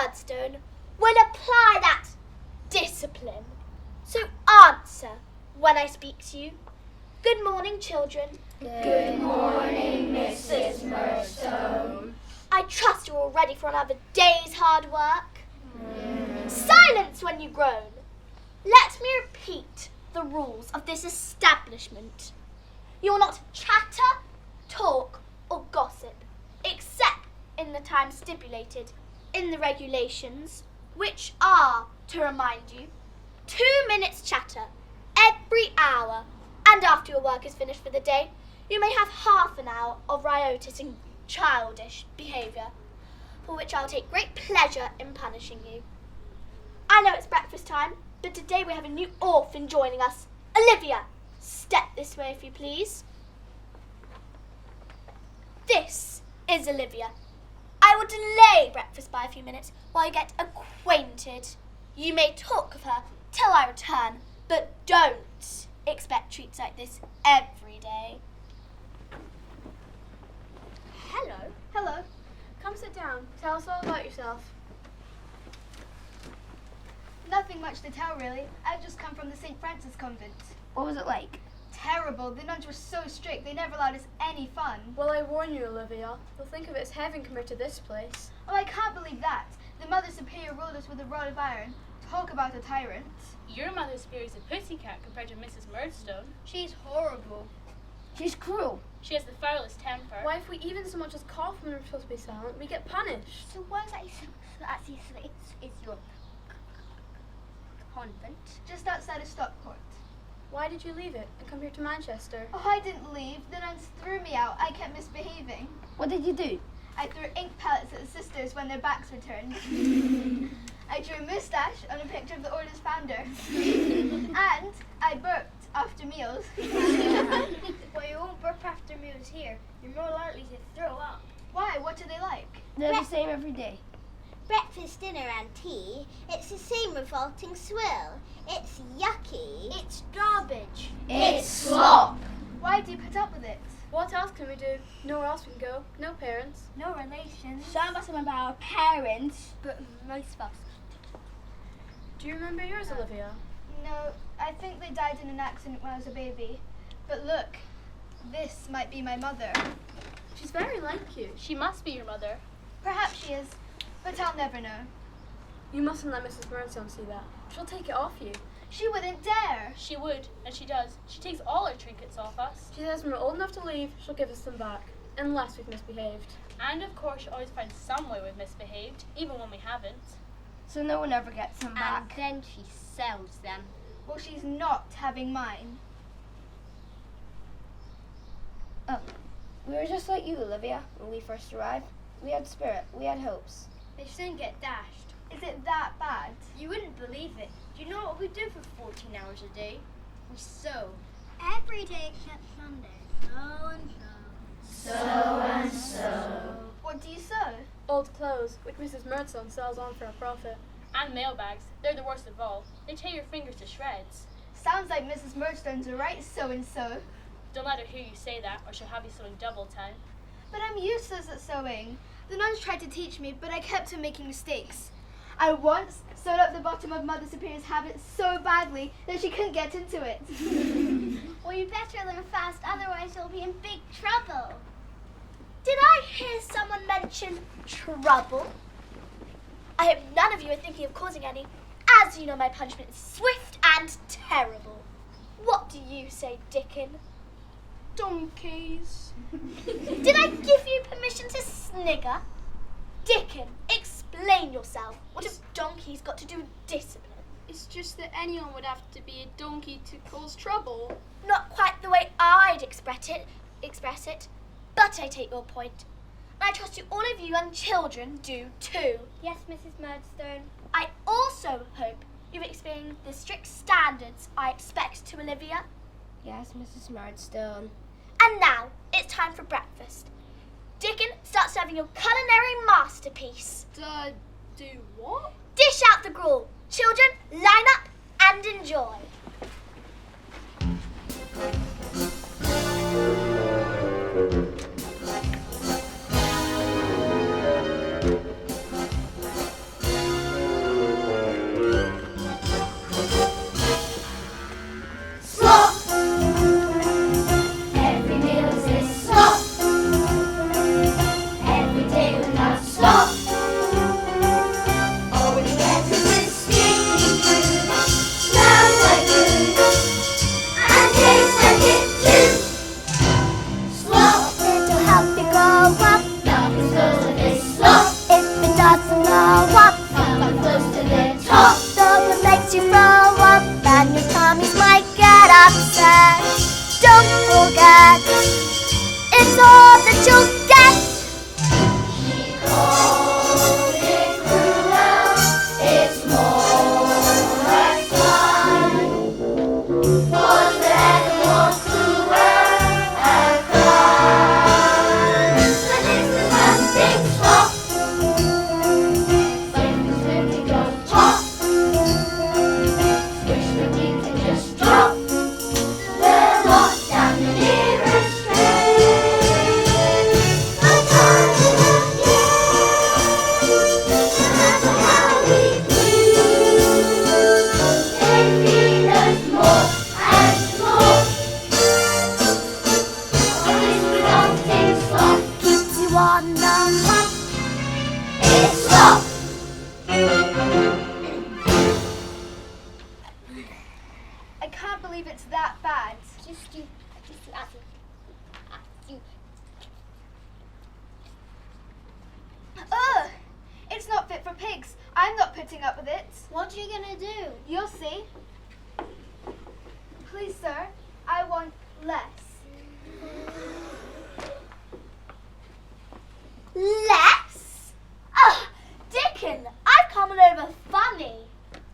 Murdstone will apply that discipline. So answer when I speak to you. Good morning, children. Good morning, Mrs. Murdstone. I trust you're all ready for another day's hard work. Silence when you groan. Let me repeat the rules of this establishment. You will not chatter, talk, or gossip, except in the time stipulated in the regulations, which are, to remind you, 2 minutes chatter every hour, and after your work is finished for the day, you may have half an hour of riotous and childish behaviour, for which I'll take great pleasure in punishing you. I know it's breakfast time, but today we have a new orphan joining us. Olivia, step this way if you please. This is Olivia. I will delay breakfast by a few minutes while you get acquainted. You may talk of her till I return, but don't expect treats like this every day. Hello. Hello. Come sit down. Tell us all about yourself. Nothing much to tell, really. I've just come from the St. Francis convent. What was it like? Terrible. The nuns were so strict, they never allowed us any fun. Well, I warn you, Olivia. You'll think of it as heaven compared to this place. Oh, I can't believe that. The Mother Superior ruled us with a rod of iron. Talk about a tyrant. Your Mother Superior is a pussycat compared to Mrs. Murdstone. She's horrible. She's cruel. She has the foulest temper. Why, if we even so much as cough when we're supposed to be silent, we get punished. So why is that actually it's your convent? Just outside of Stockport. Why did you leave it and come here to Manchester? Oh, I didn't leave. The nuns threw me out. I kept misbehaving. What did you do? I threw ink pellets at the sisters when their backs were turned. I drew a moustache on a picture of the order's founder. And I burped after meals. Well, you won't burp after meals here. You're more likely to throw up. Why? What do they like? They're the same every day. Breakfast, dinner and tea, it's the same revolting swill. It's yucky. It's garbage. It's slop. Why do you put up with it? What else can we do? Nowhere else we can go. No parents. No relations. Some of us remember our parents, but most of us. Do you remember yours, Olivia? No, I think they died in an accident when I was a baby. But look, this might be my mother. She's very like you. She must be your mother. Perhaps she is, but I'll never know. You mustn't let Mrs. Murdstone see that. She'll take it off you. She wouldn't dare. She would, and she does. She takes all our trinkets off us. She says when we're old enough to leave, she'll give us them back. Unless we've misbehaved. And of course, she always finds some way we've misbehaved, even when we haven't. So no one ever gets them And back. then she sells them. Well, she's not having mine. Oh, we were just like you, Olivia, when we first arrived. We had spirit. We had hopes. They soon get dashed. Is it that bad? You wouldn't believe it. Do you know what we do for 14 hours a day? We sew. Every day except Sunday. So and so. So and so. What do you sew? Old clothes, which Mrs. Murdstone sells on for a profit. And mailbags. They're the worst of all. They tear your fingers to shreds. Sounds like Mrs. Murdstone's a right so-and-so. Don't let her hear you say that, or she'll have you sewing double time. But I'm useless at sewing. The nuns tried to teach me, but I kept on making mistakes. I once sewed up the bottom of Mother Superior's habit so badly that she couldn't get into it. Well, you better learn fast, otherwise you'll be in big trouble. Did I hear someone mention trouble? I hope none of you are thinking of causing any, as you know my punishment is swift and terrible. What do you say, Dickon? Donkeys. Did I give you permission to snigger? Dickon, explain yourself. What have donkeys got to do with discipline? It's just that anyone would have to be a donkey to cause trouble. Not quite the way I'd express it, but I take your point. And I trust you, all of you young children do too. Yes, Mrs. Murdstone. I also hope you've experienced the strict standards I expect to Olivia. Yes, Mrs. Murdstone. And now, it's time for breakfast. Dickon, start serving your culinary masterpiece. Do what? Dish out the gruel. Children, line up and enjoy. someone. It's stop. I can't believe it's that bad. Ugh! It's not fit for pigs. I'm not putting up with it. What are you gonna do? You'll see. Please, sir, I want less. Less? Ah, Dickon, I've come over funny.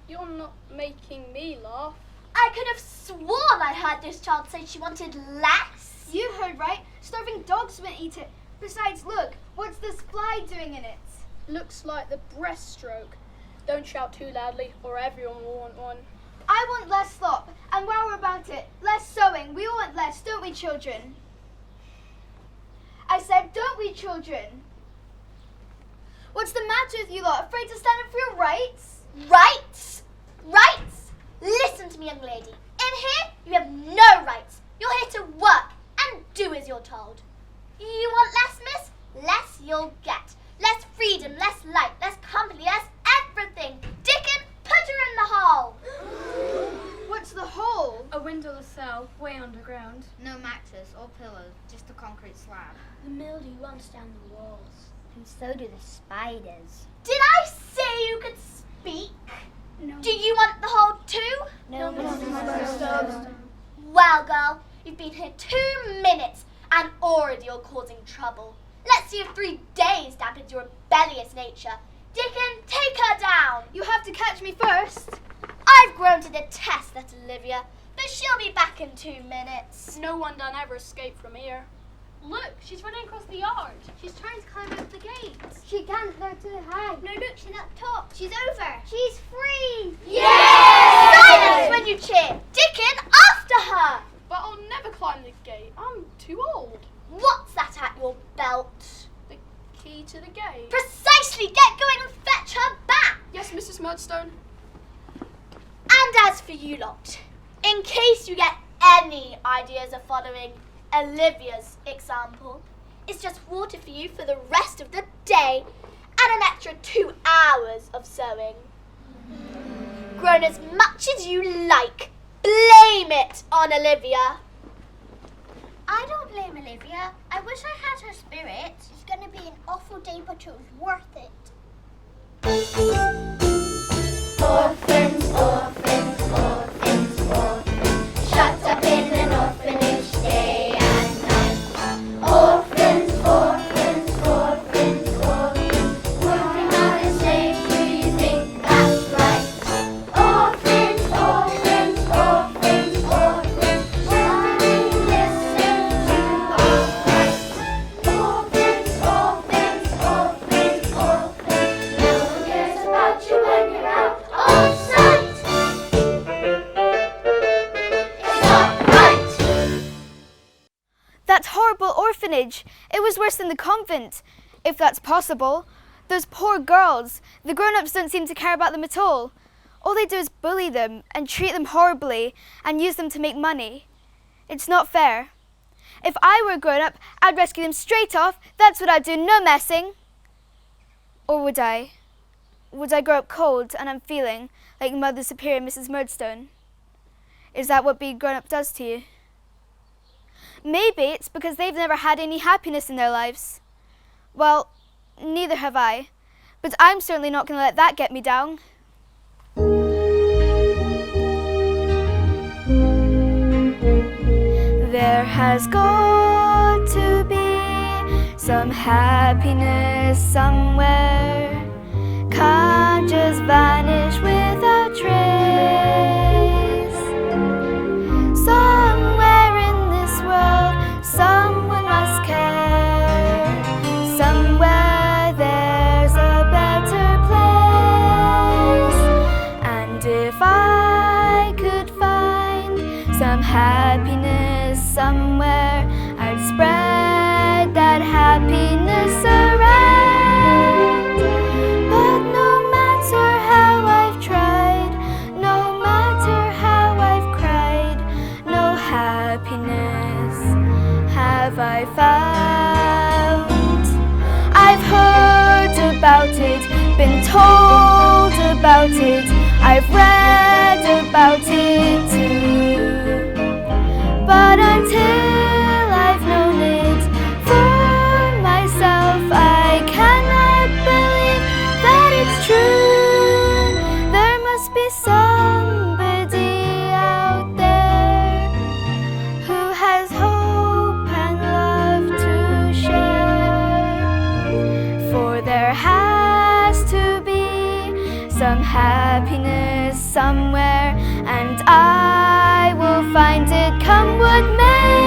You're not making me laugh. I could have sworn I heard this child say she wanted less. You heard right. Starving dogs won't eat it. Besides, look, what's this fly doing in it? Looks like the breaststroke. Don't shout too loudly or everyone will want one. I want less slop, and while we're about it, less sewing. We all want less, don't we, children? I said, don't we, children? What's the matter with you lot? Afraid to stand up for your rights? Rights? Rights? Listen to me, young lady. In here, you have no rights. You're here to work and do as you're told. You want less, miss? Less you'll get. Less freedom, less light, less company, less everything. Dickon, put her in the hole. What's the hole? A windowless cell, way underground. No mattress or pillows, just a concrete slab. The mildew runs down the walls. And so do the spiders. Did I say you could speak? No. Do you want the hole too? No, Well, girl, you've been here 2 minutes and already you're causing trouble. Let's see if 3 days dampens your rebellious nature. Dickon, take her down. You have to catch me first. I've grown to detest that Olivia, but she'll be back in 2 minutes. No one done ever escaped from here. Look, she's running across the yard. She's trying to climb up the gate. She can't go too high. No, look, she's up top. She's over. She's free. Silence when you cheer. Dickon, after her. But I'll never climb the gate. I'm too old. What's that at your belt? The key to the gate. Precisely. Get going and fetch her back. Yes, Mrs. Murdstone. And as for you lot, in case you get any ideas of following Olivia's example, it's just water for you for the rest of the day and an extra 2 hours of sewing. Grown as much as you like, blame it on Olivia. I don't blame Olivia. I wish I had her spirit. It's going to be an awful day, but it was worth it. Orphans, orphans, orphans, orphans, shut up in an orphanage day and night. Orphans, orphans, orphans, orphans, working out in slaves, do you think that's right? Orphans, orphans, orphans, orphans, why do you listen to our cries? Orphans, orphans, orphans, orphans, no one cares about you when you're out of sight. It's not right. That horrible orphanage. It was worse than the convent, if that's possible. Those poor girls. The grown-ups don't seem to care about them at all. All they do is bully them and treat them horribly and use them to make money. It's not fair. If I were a grown-up, I'd rescue them straight off. That's what I'd do, no messing. Or would I? Would I grow up cold and unfeeling like Mother Superior Mrs. Murdstone? Is that what being grown up does to you? Maybe it's because they've never had any happiness in their lives. Well, neither have I. But I'm certainly not going to let that get me down. There has got to be some happiness somewhere. Can't just vanish without trace. Somewhere in this world, someone must care. Somewhere there's a better place. And if I could find some happiness somewhere, I'd spread that happiness around. But no matter how I've tried, no matter how I've cried, no happiness have I found. I about it, been told about it, I've read about it too. But until I've known it for myself, I cannot believe that it's true. There must be somebody out there who has hope and love to share. For there has to be some happiness somewhere, and I will find it come what may.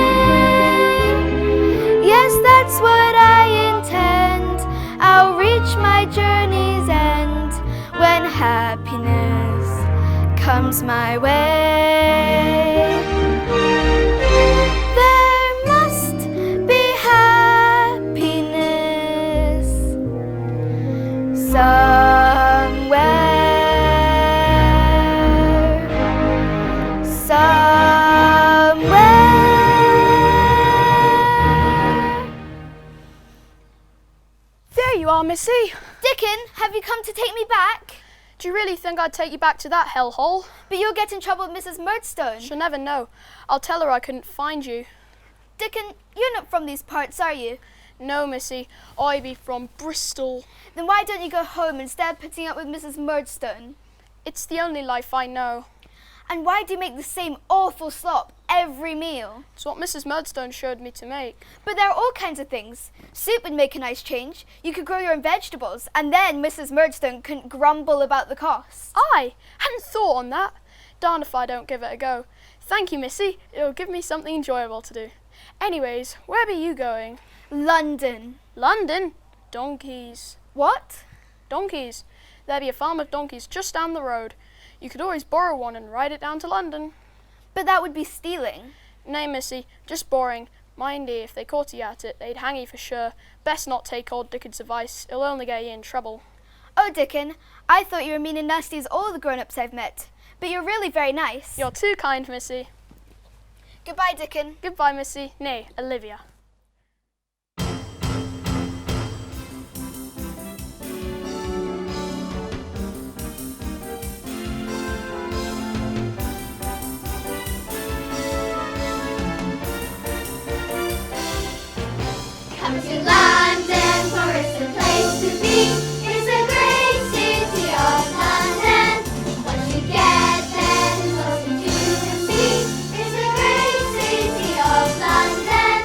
Yes, that's what I intend. I'll reach my journey's end when happiness comes my way. There must be happiness somewhere. There you are, Missy. Dickon, have you come to take me back? Do you really think I'd take you back to that hellhole? But you'll get in trouble with Mrs. Murdstone. She'll never know. I'll tell her I couldn't find you. Dickon, you're not from these parts, are you? No, Missy. I be from Bristol. Then why don't you go home instead of putting up with Mrs. Murdstone? It's the only life I know. And why do you make the same awful slop every meal? It's what Mrs. Murdstone showed me to make. But there are all kinds of things. Soup would make a nice change. You could grow your own vegetables, and then Mrs. Murdstone couldn't grumble about the cost. I hadn't thought on that. Darn if I don't give it a go. Thank you, Missy. It'll give me something enjoyable to do. Anyways, where be you going? London. London? Donkeys. What? Donkeys. There be a farm of donkeys just down the road. You could always borrow one and ride it down to London. But that would be stealing. Nay, Missy, just borrowing. Mind ye, if they caught ye at it, they'd hang ye for sure. Best not take old Dickon's advice. It'll only get ye in trouble. Oh, Dickon, I thought you were mean and nasty as all the grown-ups I've met. But you're really very nice. You're too kind, Missy. Goodbye, Dickon. Goodbye, Missy. Nay, Olivia. Come to London, for it's the place to be. It's a great city of London. Once you get there, there's lots that you can see. It's a great city of London.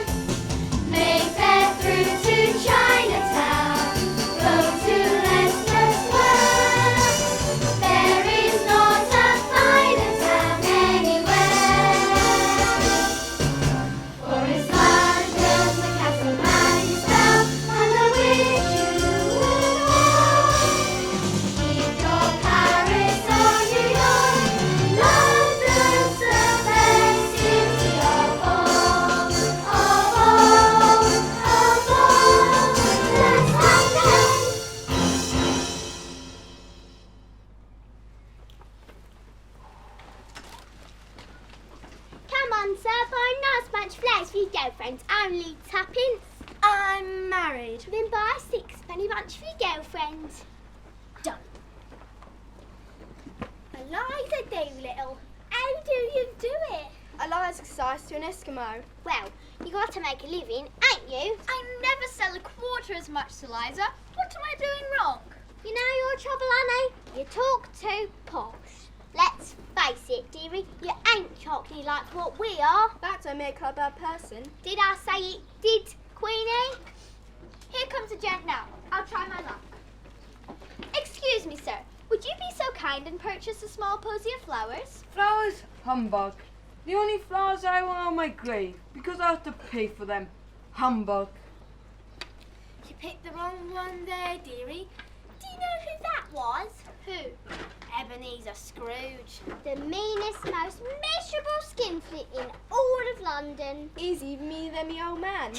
Mayfair through to Chinatown. Go to Leicester Square. There is not a finer town anywhere. For it's London, the castle man is found, and I wish you would all keep your Paris or New York. London's the best city of all, of all, of all. Let's London. Come on, sir, buy a nice bunch of flowers for your girlfriend. Only tuppence. I'm married. Then buy a sixpenny bunch for your girlfriend. Done. Eliza Doolittle, how do you do it? Eliza's size to an Eskimo. Well, you got to make a living, ain't you? I never sell a quarter as much to Liza. What am I doing wrong? You know your trouble, honey? You talk too posh. Let's face it, dearie, you ain't chocolate like what we are. That don't make her a bad person. Did I say it did, Queenie? Here comes a gent now. I'll try my luck. Excuse me, sir. Would you be so kind and purchase a small posy of flowers? Flowers? Humbug. The only flowers I want on my grave, because I have to pay for them. Humbug. You picked the wrong one there, dearie. Do you know who that was? Who? Ebenezer Scrooge. The meanest, most miserable skinflint in all of London. He's even meaner than me old man.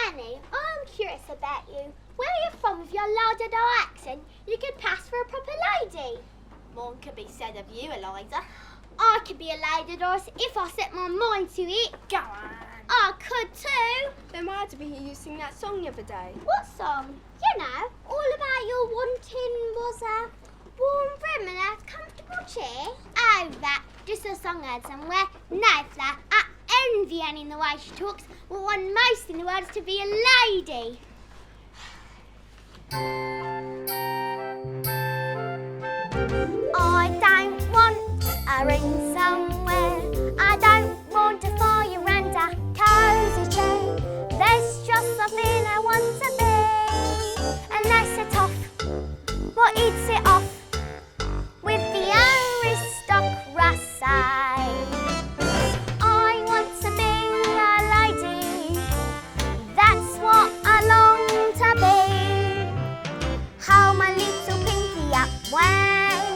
Annie, I'm curious about you. Where are you from with your la-da-da accent? You could pass for a proper lady. More could be said of you, Eliza. I could be a lady, Doris, if I set my mind to it. Go on. I could too. Then why did we hear you sing that song the other day? What song? You know, all about your wanting was a warm room and a comfortable chair. Oh, that. Just a song I heard somewhere. No, Flat. I envy Annie in the way she talks. What one most in the world is to be a lady. I don't want a ring somewhere. I don't want a fire and a cosy chair. There's just something I want to be. And that's it off. What eats it off? With the aristocracy. I want to be a lady. That's what I long to be. Hold my little pinky up when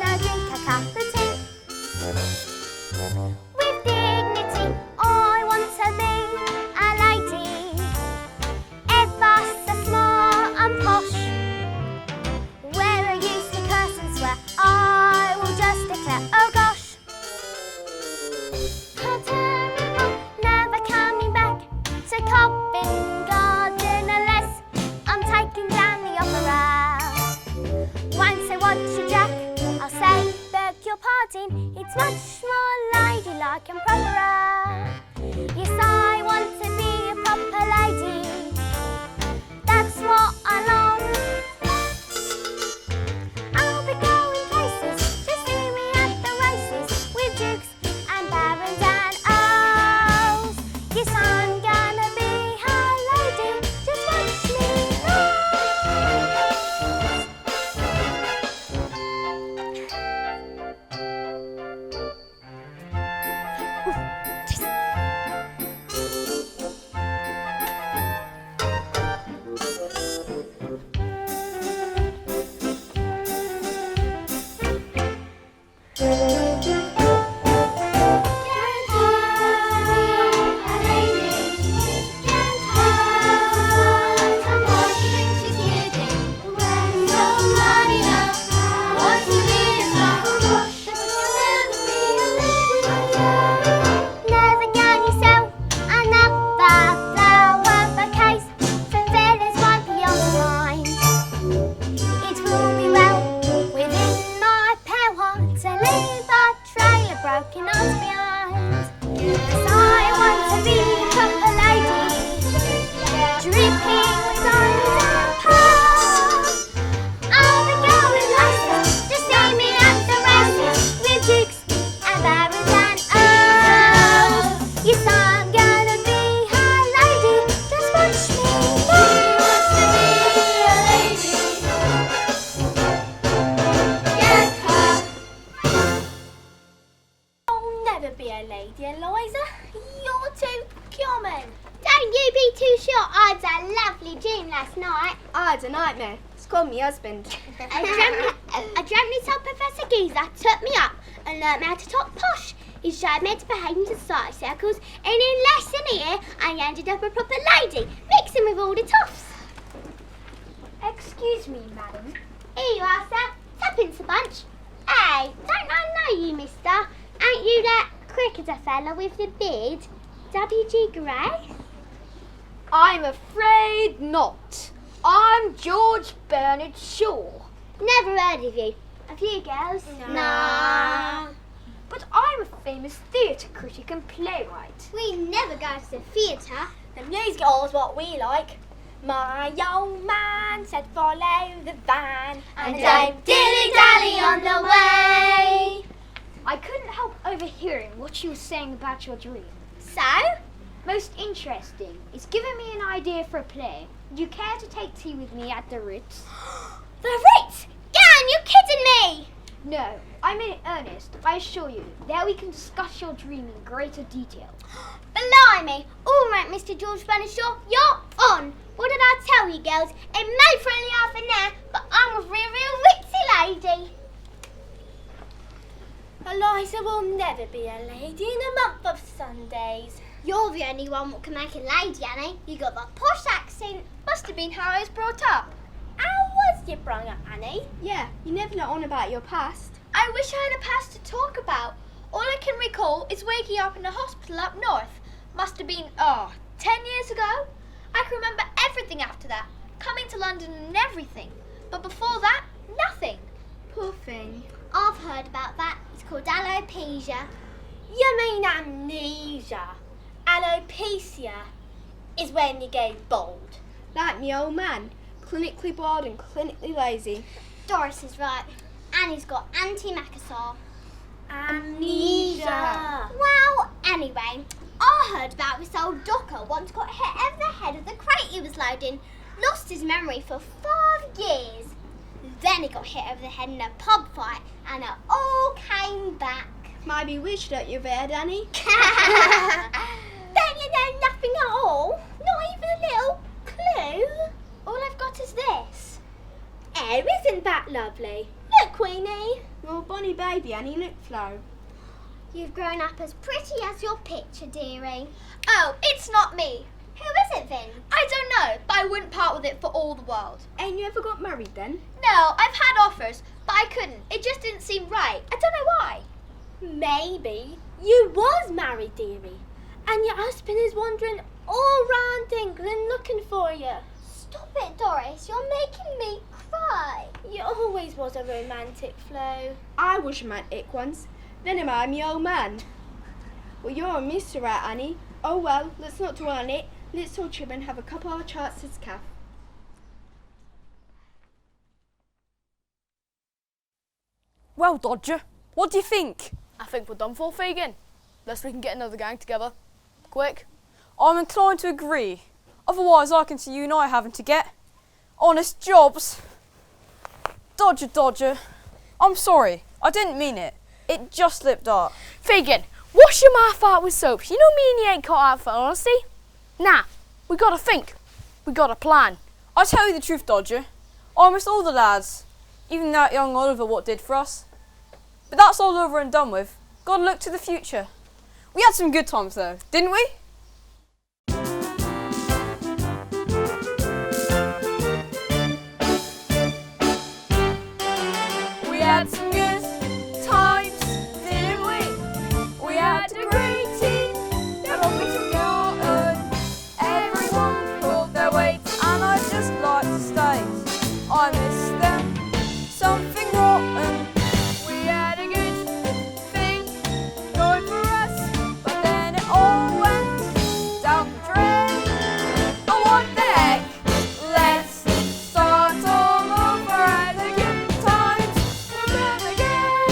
I drink a cup of tea. With dignity, I want to be a lady. Ever so smart and posh. Where I used to curse and swear, I will just declare, oh gosh. Can't turn me on, never coming back to Covent Garden unless I'm taking down the opera. Won't say what you Jack, I'll say beg your pardon. It's much more ladylike and proper. Yes, I want to be a proper lady. That's what I long. I'll be going places, just see me at the races with dukes and barons and earls. Yes, I'm gonna be her lady, just watch me roll. Never get yourself another flower bouquet from feathers one beyond mine. It will be well within my power to leave a trail of broken arms behind. Yes, I want to be a proper lady, dripping with diamonds and pearls. I'll be going places, just see me at the races with dukes and barons and earls. Yes, I'm gonna be her lady, just watch me go. She wants to be a lady. Yes, her. I'll never be a lady, Eliza. You're too common. Don't you be too sure. I had a lovely dream last night. I had a nightmare. It's called me husband. I dreamt this old Professor Geezer took me up and learnt me how to talk posh. He showed me how to behave in society circles, and in less than a year, I ended up a proper lady, mixing with all the toffs. Excuse me, madam. Here you are, sir. Tuppence a bunch. Hey, don't I know you, mister? Ain't you that cricketer fella with the beard? W.G. Gray? I'm afraid not. I'm George Bernard Shaw. Never heard of you. Have you, girls? Nah. But I'm a famous theatre critic and playwright. We never go to the theatre. The musical's what we like. My old man said follow the van And don't dilly-dally on the way. I couldn't help overhearing what you were saying about your dream. So? Most interesting. It's given me an idea for a play. Would you care to take tea with me at the Ritz? The Ritz? Gan, you're kidding me! No, I'm in earnest. I assure you. There we can discuss your dream in greater detail. Blimey! All right, Mr. George Bernard Shaw, you're on. What did I tell you, girls? It may for only half an hour, but I'm a real ritzy lady. Eliza will never be a lady in a month of Sundays. You're the only one that can make a lady, Annie. You got the posh accent. Must have been how I was brought up. How was you brought up, Annie? Yeah, you never let on about your past. I wish I had a past to talk about. All I can recall is waking up in a hospital up north, Must have been, 10 years ago. I can remember everything after that. Coming to London and everything. But before that, nothing. Poor thing. I've heard about that. It's called alopecia. You mean amnesia? Alopecia is when you go bald. Like me old man, clinically bored and clinically lazy. Doris is right. Annie's got antimacassar. Amnesia. Well, anyway, I heard about this old docker once got hit over the head of the crate he was loading. Lost his memory for 5 years. Then he got hit over the head in a pub fight and it all came back. Maybe we should at your bed, Annie. Don't you know nothing at all? Not even a little clue? All I've got is this. Oh, isn't that lovely? Look, Queenie. Your bonny baby, Annie, look, Flo. You've grown up as pretty as your picture, dearie. Oh, it's not me. Who is it then? I don't know, but I wouldn't part with it for all the world. Ain't you ever got married then? No, I've had offers, but I couldn't. It just didn't seem right. I don't know why. Maybe you was married, dearie, and your husband is wandering all round England looking for you. Stop it, Doris. You're making me cry. You always was a romantic, Flo. I was romantic once. Then am I me old man? Well, you're a mister, right, Annie? Oh well, let's not dwell on it. Let's all trim and have a couple of charts as calf. Well, Dodger, what do you think? I think we're done for, Fagin. Unless we can get another gang together. Quick. I'm inclined to agree. Otherwise, I can see you and I having to get honest jobs. Dodger, I'm sorry. I didn't mean it. It just slipped out. Fagin, wash your mouth out with soap. You know me and you ain't cut out for honesty. Nah, we gotta think. We gotta plan. I'll tell you the truth, Dodger. I miss all the lads. Even that young Oliver what did for us. But that's all over and done with. Gotta look to the future. We had some good times though, didn't we? We had some good times, didn't we? We had a great team that when we took our own. Everyone pulled their weight and I'd just like to state I miss them, something rotten. We had a good thing going for us, but then it all went down the drain. Oh, what the heck? Let's start all over and the good times will come again.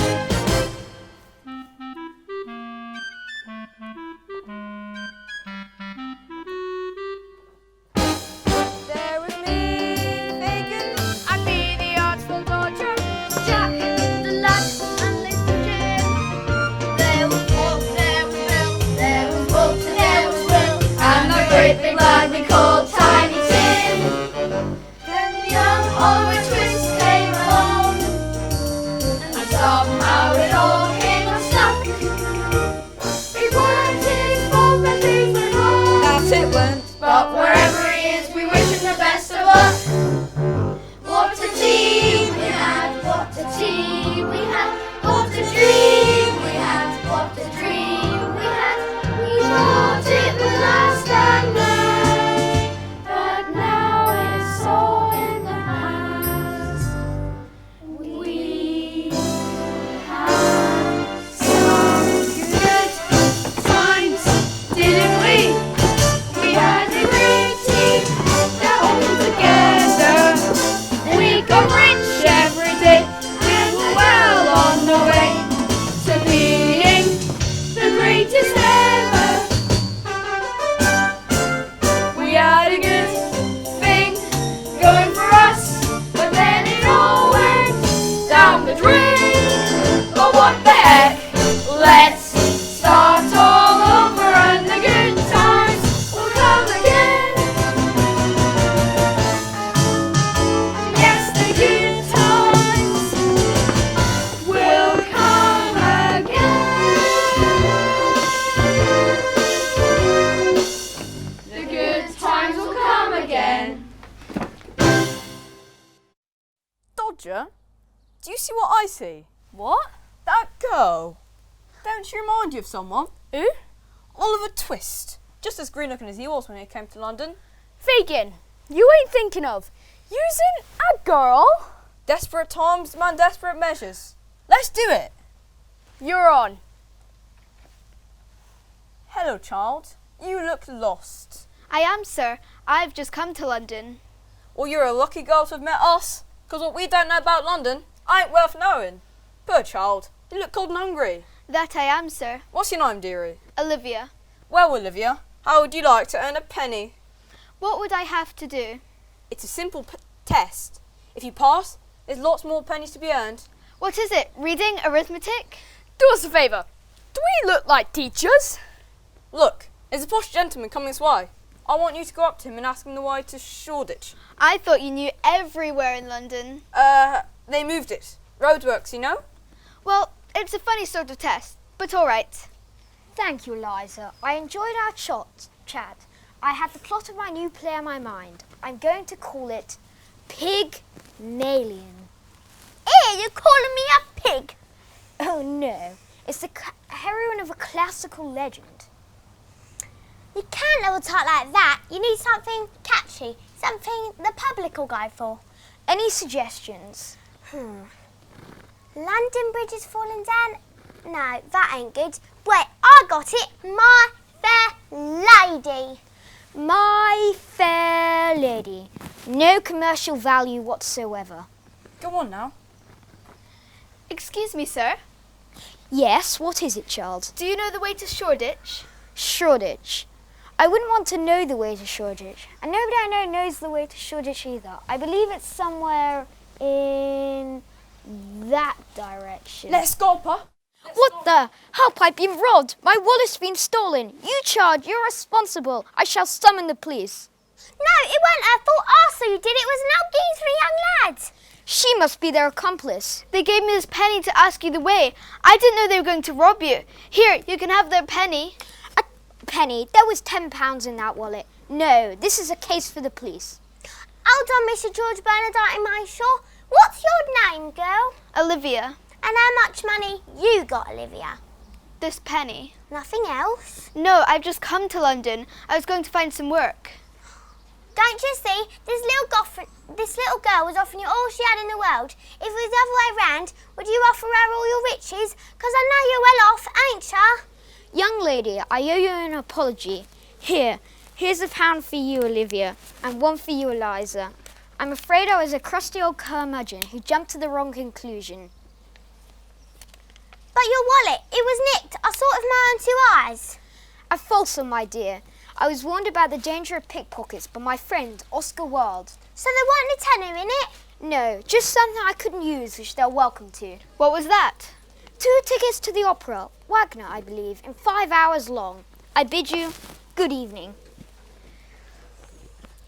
There was me, Fagin, and me, the artful Dodger, Jack, the lad, and little Jim. There was Bob, there was Bill, there was Bob, there was Will, and the great big lad we called Tiny Tim. Then the young Oliver Twist came along, and somehow it all came unstuck. It weren't his fault that things went wrong. That it weren't. But wherever he is, we wish him the best of luck. What a team we had, what a team we had, what a dream we had, what a dream we had. We thought it would last and last, but now it's all in the past. We had some good times, didn't we? We had a great team that all together. We got rich every day and we're well on the way to being the greatest ever. We had a good thing going for us, but then it all went down the drain. But what the heck? Let's start all over and the good times will come again. Yes, the good times will come again. The good times will come again. Dodger, do you see what I see? What? That girl. Don't she remind you of someone? Who? Oliver Twist. just as green looking as he was when he came to London. Fagin, you ain't thinking of using a girl? Desperate times demand desperate measures. Let's do it. You're on. Hello, child. You look lost. I am, sir. I've just come to London. Well, you're a lucky girl to have met us, 'cause what we don't know about London ain't worth knowing. Poor child, you look cold and hungry. That I am, sir. What's your name, dearie? Olivia. Well, Olivia, how would you like to earn a penny? What would I have to do? It's a simple test. If you pass, there's lots more pennies to be earned. What is it? Reading? Arithmetic? Do us a favour. Do we look like teachers? Look, there's a posh gentleman coming this way. I want you to go up to him and ask him the way to Shoreditch. I thought you knew everywhere in London. They moved it. Roadworks, you know? Well, it's a funny sort of test, but all right. Thank you, Eliza. I enjoyed our chat. I have the plot of my new play in my mind. I'm going to call it Pygmalion. Hey, you're calling me a pig? Oh no, it's the heroine of a classical legend. You can't have a talk like that. You need something catchy, something the public will go for. Any suggestions? London Bridge is falling down? No, that ain't good. Wait, I got it. My Fair Lady. My Fair Lady. No commercial value whatsoever. Go on now. Excuse me, sir. Yes, what is it, child? Do you know the way to Shoreditch? Shoreditch. I wouldn't want to know the way to Shoreditch. And nobody I know knows the way to Shoreditch either. I believe it's somewhere in that direction. Let's go, Pa. What the? Help, I've been robbed. My wallet's been stolen. You charge, you're responsible. I shall summon the police. No, it weren't her fault. I saw you did it. It was an old geezer young lad. She must be their accomplice. They gave me this penny to ask you the way. I didn't know they were going to rob you. Here, you can have their penny. A penny? There was £10 in that wallet. No, this is a case for the police. Hold on, Mr. George Bernardine Mayshaw. What's your name, girl? Olivia. And how much money you got, Olivia? This penny. Nothing else? No, I've just come to London. I was going to find some work. Don't you see? This little girl was offering you all she had in the world. If it was the other way round, would you offer her all your riches? 'Cause I know you're well off, ain't ya? Young lady, I owe you an apology. Here's £1 for you, Olivia, and one for you, Eliza. I'm afraid I was a crusty old curmudgeon who jumped to the wrong conclusion. But your wallet, it was nicked. I saw it with my own 2 eyes. A false one, my dear. I was warned about the danger of pickpockets by my friend, Oscar Wilde. So there weren't a tenner in it? No, just something I couldn't use, which they're welcome to. What was that? 2 tickets to the opera, Wagner, I believe, and 5 hours long. I bid you good evening.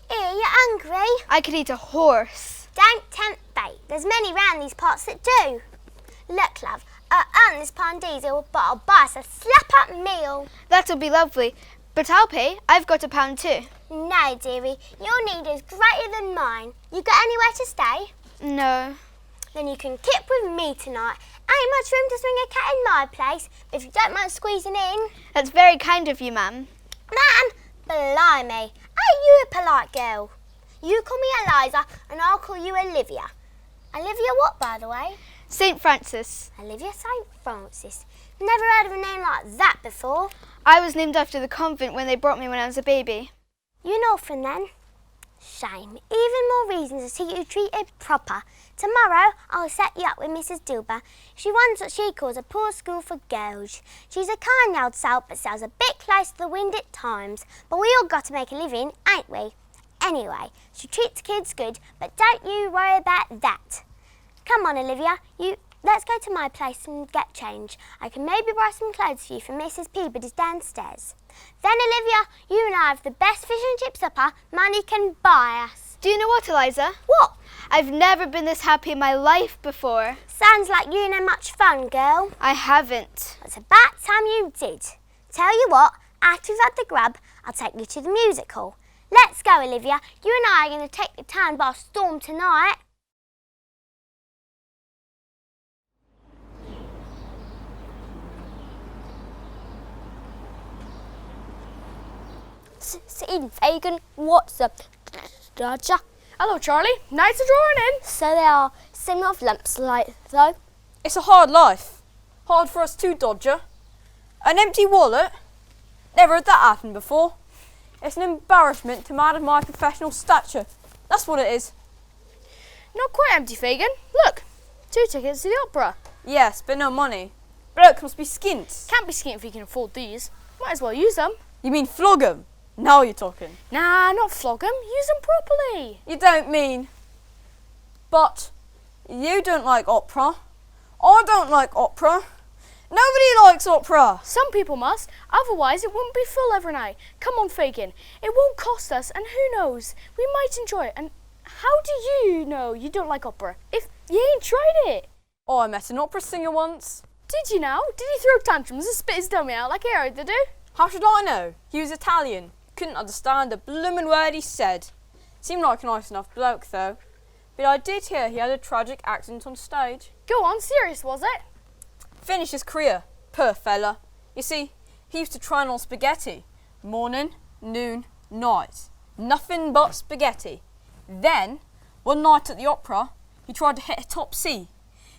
Here, you're hungry? I could eat a horse. Don't tempt fate. There's many round these parts that do. Look, love, I earn this pound diesel, but I'll buy us a slap-up meal. That'll be lovely. But I'll pay. I've got £1 too. No, dearie, your need is greater than mine. You got anywhere to stay? No. Then you can kip with me tonight. Ain't much room to swing a cat in my place, but if you don't mind squeezing in. That's very kind of you, ma'am. Ma'am, blimey, ain't you a polite girl? You call me Eliza and I'll call you Olivia. Olivia what, by the way? St. Francis. Olivia St. Francis. Never heard of a name like that before. I was named after the convent when they brought me when I was a baby. You an orphan then? Shame. Even more reason to see you treated proper. Tomorrow I'll set you up with Mrs. Dilber. She runs what she calls a poor school for girls. She's a kind old soul but sails a bit close to the wind at times. But we all got to make a living, ain't we? Anyway, she treats kids good, but don't you worry about that. Come on, Olivia, let's go to my place and get change. I can maybe buy some clothes for you from Mrs. Peabody's downstairs. Then, Olivia, you and I have the best fish and chip supper money can buy us. Do you know what, Eliza? What? I've never been this happy in my life before. Sounds like you ain't had much fun, girl. I haven't. It's about time you did. Tell you what, after we've had the grub, I'll take you to the music hall. Let's go, Olivia. You and I are going to take the town by storm tonight. scene, Fagin. What's up, Dodger? Hello, Charlie. Nice to drawing in. So they are similar of lumps like though. It's a hard life. Hard for us too, Dodger. An empty wallet? Never had that happen before. It's an embarrassment to man of my professional stature. That's what it is. Not quite empty, Fagin. Look, 2 tickets to the opera. Yes, but no money. Bloke must be skint. Can't be skint if you can afford these. Might as well use them. You mean flog 'em? Now you're talking. Nah, not flog 'em. Use them properly. You don't mean... But you don't like opera. I don't like opera. Nobody likes opera. Some people must, otherwise it wouldn't be full every night. Come on, Fagin. It won't cost us, and who knows? We might enjoy it. And how do you know you don't like opera if you ain't tried it? Oh, I met an opera singer once. Did you now? Did he throw tantrums and spit his dummy out like Harry did do? How should I know? He was Italian. Couldn't understand a bloomin' word he said. Seemed like a nice enough bloke, though. But I did hear he had a tragic accident on stage. Go on, serious was it? Finished his career. Poor fella. You see, he used to train on spaghetti. Morning, noon, night. Nothing but spaghetti. Then, one night at the opera, he tried to hit a top C.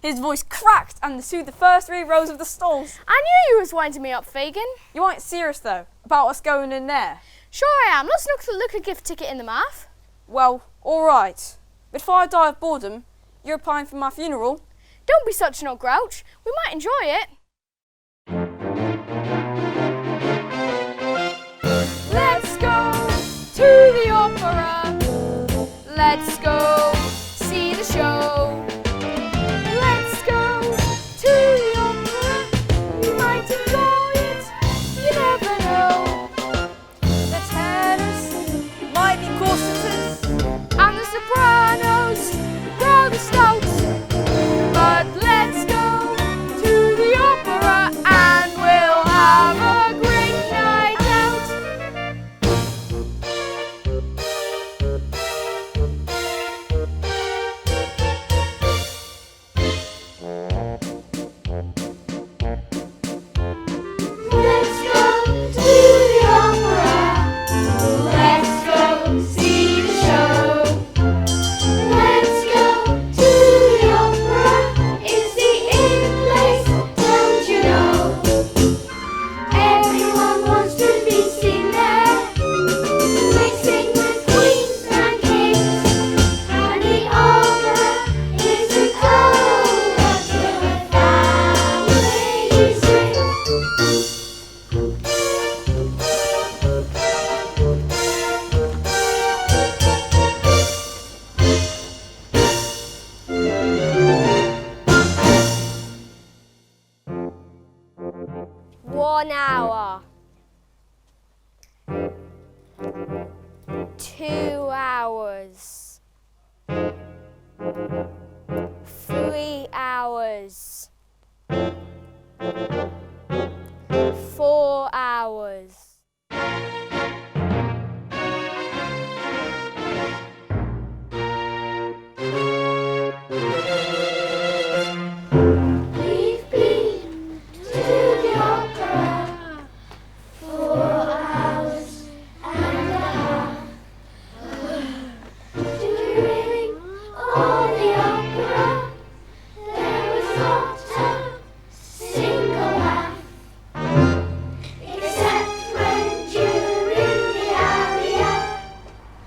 His voice cracked and through the first 3 rows of the stalls. I knew you was winding me up, Fagin. You ain't serious, though, about us going in there. Sure I am. Let's look a gift ticket in the mouth. Well, all right. But if I die of boredom, you're paying for my funeral. Don't be such an old grouch. We might enjoy it. Let's go to the opera. Let's go see the show. Let's go to the opera. You might enjoy it. You never know. The tenors might be corsets. And the sopranos rather stout. But let's go to the opera and we'll have a great night out. Let's go to the opera. Let's go see the show. Let's go to the opera. It's the in place, don't you know? Everyone wants to be seen there. Mixing with queens and kings. And the opera is a chorus with a family swing. One hour. 2 hours. 3 hours. 4 hours. We've been to the opera 4 hours and a half. During all the opera, there was not a single laugh, except when during the aria,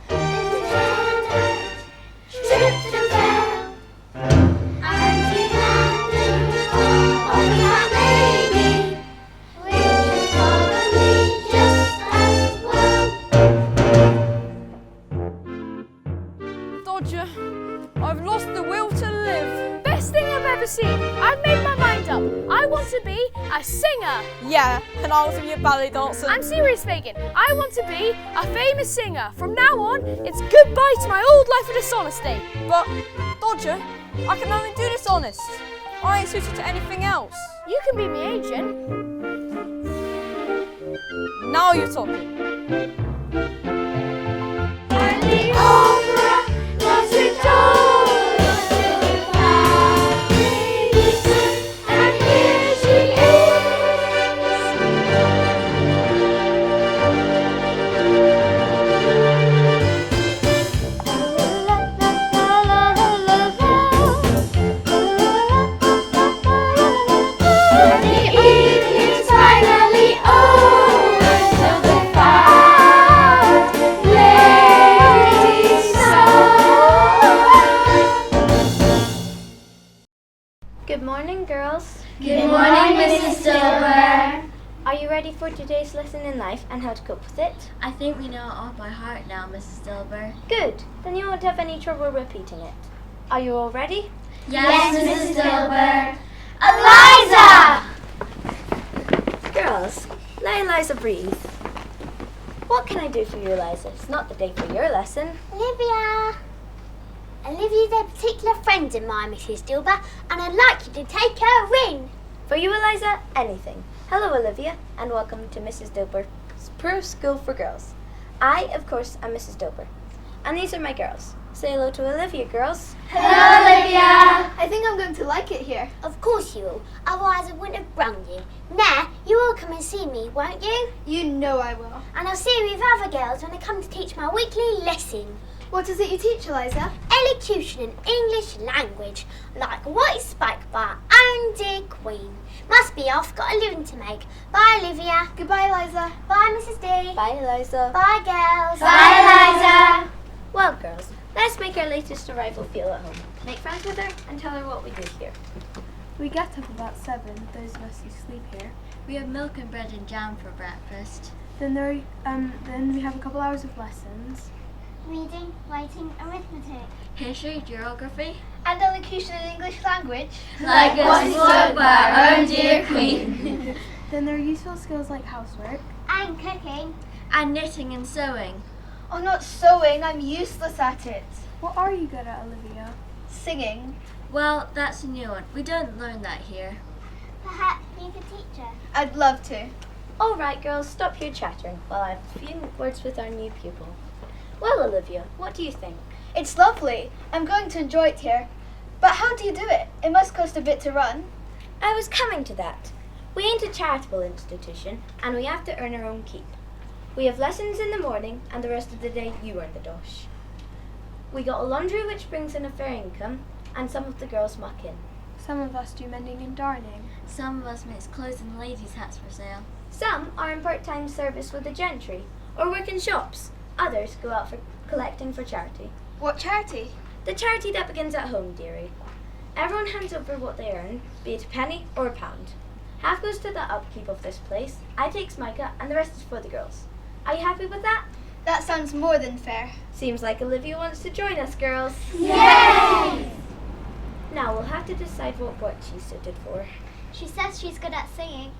the tenor tripped and fell. And he landed on that lady, which is probably just as well. Dodger, I've lost the will to live. Best thing I've ever seen. I've made my mind up. I want to be a singer. Yeah, and I was to be a ballet dancer. I'm serious, Fagin. I want to be a famous singer. From now on, it's goodbye to my old life of dishonesty. But, Dodger, I can only do this honest. I ain't suited to anything else. You can be my agent. Now you're talking. And the opera was a chorus with a family swing. And here she is. Good morning, girls. Good morning, Mrs. Silver. Are you ready for today's lesson in life and how to cope with it? I think we know it all by heart now, Mrs. Silver. Good. Then you won't have any trouble repeating it. Are you all ready? Yes, Mrs. Silver. Eliza! Girls, let Eliza breathe. What can I do for you, Eliza? It's not the day for your lesson. Olivia. Olivia's a particular friend of mine, Mrs. Dilber, and I'd like you to take her in. For you, Eliza, anything. Hello, Olivia, and welcome to Mrs. Dilber's Pro School for Girls. I, of course, am Mrs. Dilber. And these are my girls. Say hello to Olivia, girls. Hello, Olivia. I think I'm going to like it here. Of course you will, otherwise I wouldn't have brung you. Now, you will come and see me, won't you? You know I will. And I'll see you with other girls when I come to teach my weekly lesson. What is it you teach, Eliza? Elocution in English language, like what is spoke by our own dear Queen. Must be off, got a living to make. Bye, Olivia. Goodbye, Eliza. Bye, Mrs. D. Bye, Eliza. Bye, girls. Bye, Eliza. Well, girls, let's make our latest arrival feel at home. Make friends with her and tell her what we do here. We get up about 7, those of us who sleep here. We have milk and bread and jam for breakfast. Then we have a couple hours of lessons. Reading, writing, arithmetic. History, geography. And elocution in English language. Like what is spoke by our own dear Queen. Then there are useful skills like housework. And cooking. And knitting and sewing. Oh, not sewing. I'm useless at it. What are you good at, Olivia? Singing. Well, that's a new one. We don't learn that here. Perhaps you could teach her. I'd love to. All right, girls, stop your chattering while I have a few words with our new pupil. Well, Olivia, what do you think? It's lovely. I'm going to enjoy it here. But how do you do it? It must cost a bit to run. I was coming to that. We ain't a charitable institution, and we have to earn our own keep. We have lessons in the morning, and the rest of the day you earn the dosh. We got a laundry which brings in a fair income, and some of the girls muck in. Some of us do mending and darning. Some of us makes clothes and ladies' hats for sale. Some are in part-time service with the gentry, or work in shops. Others go out for collecting for charity. What charity? The charity that begins at home, dearie. Everyone hands over what they earn, be it a penny or a pound. Half goes to the upkeep of this place. I take Micah, and the rest is for the girls. Are you happy with that? That sounds more than fair. Seems like Olivia wants to join us, girls. Yay! Now we'll have to decide what work she's suited for. She says she's good at singing.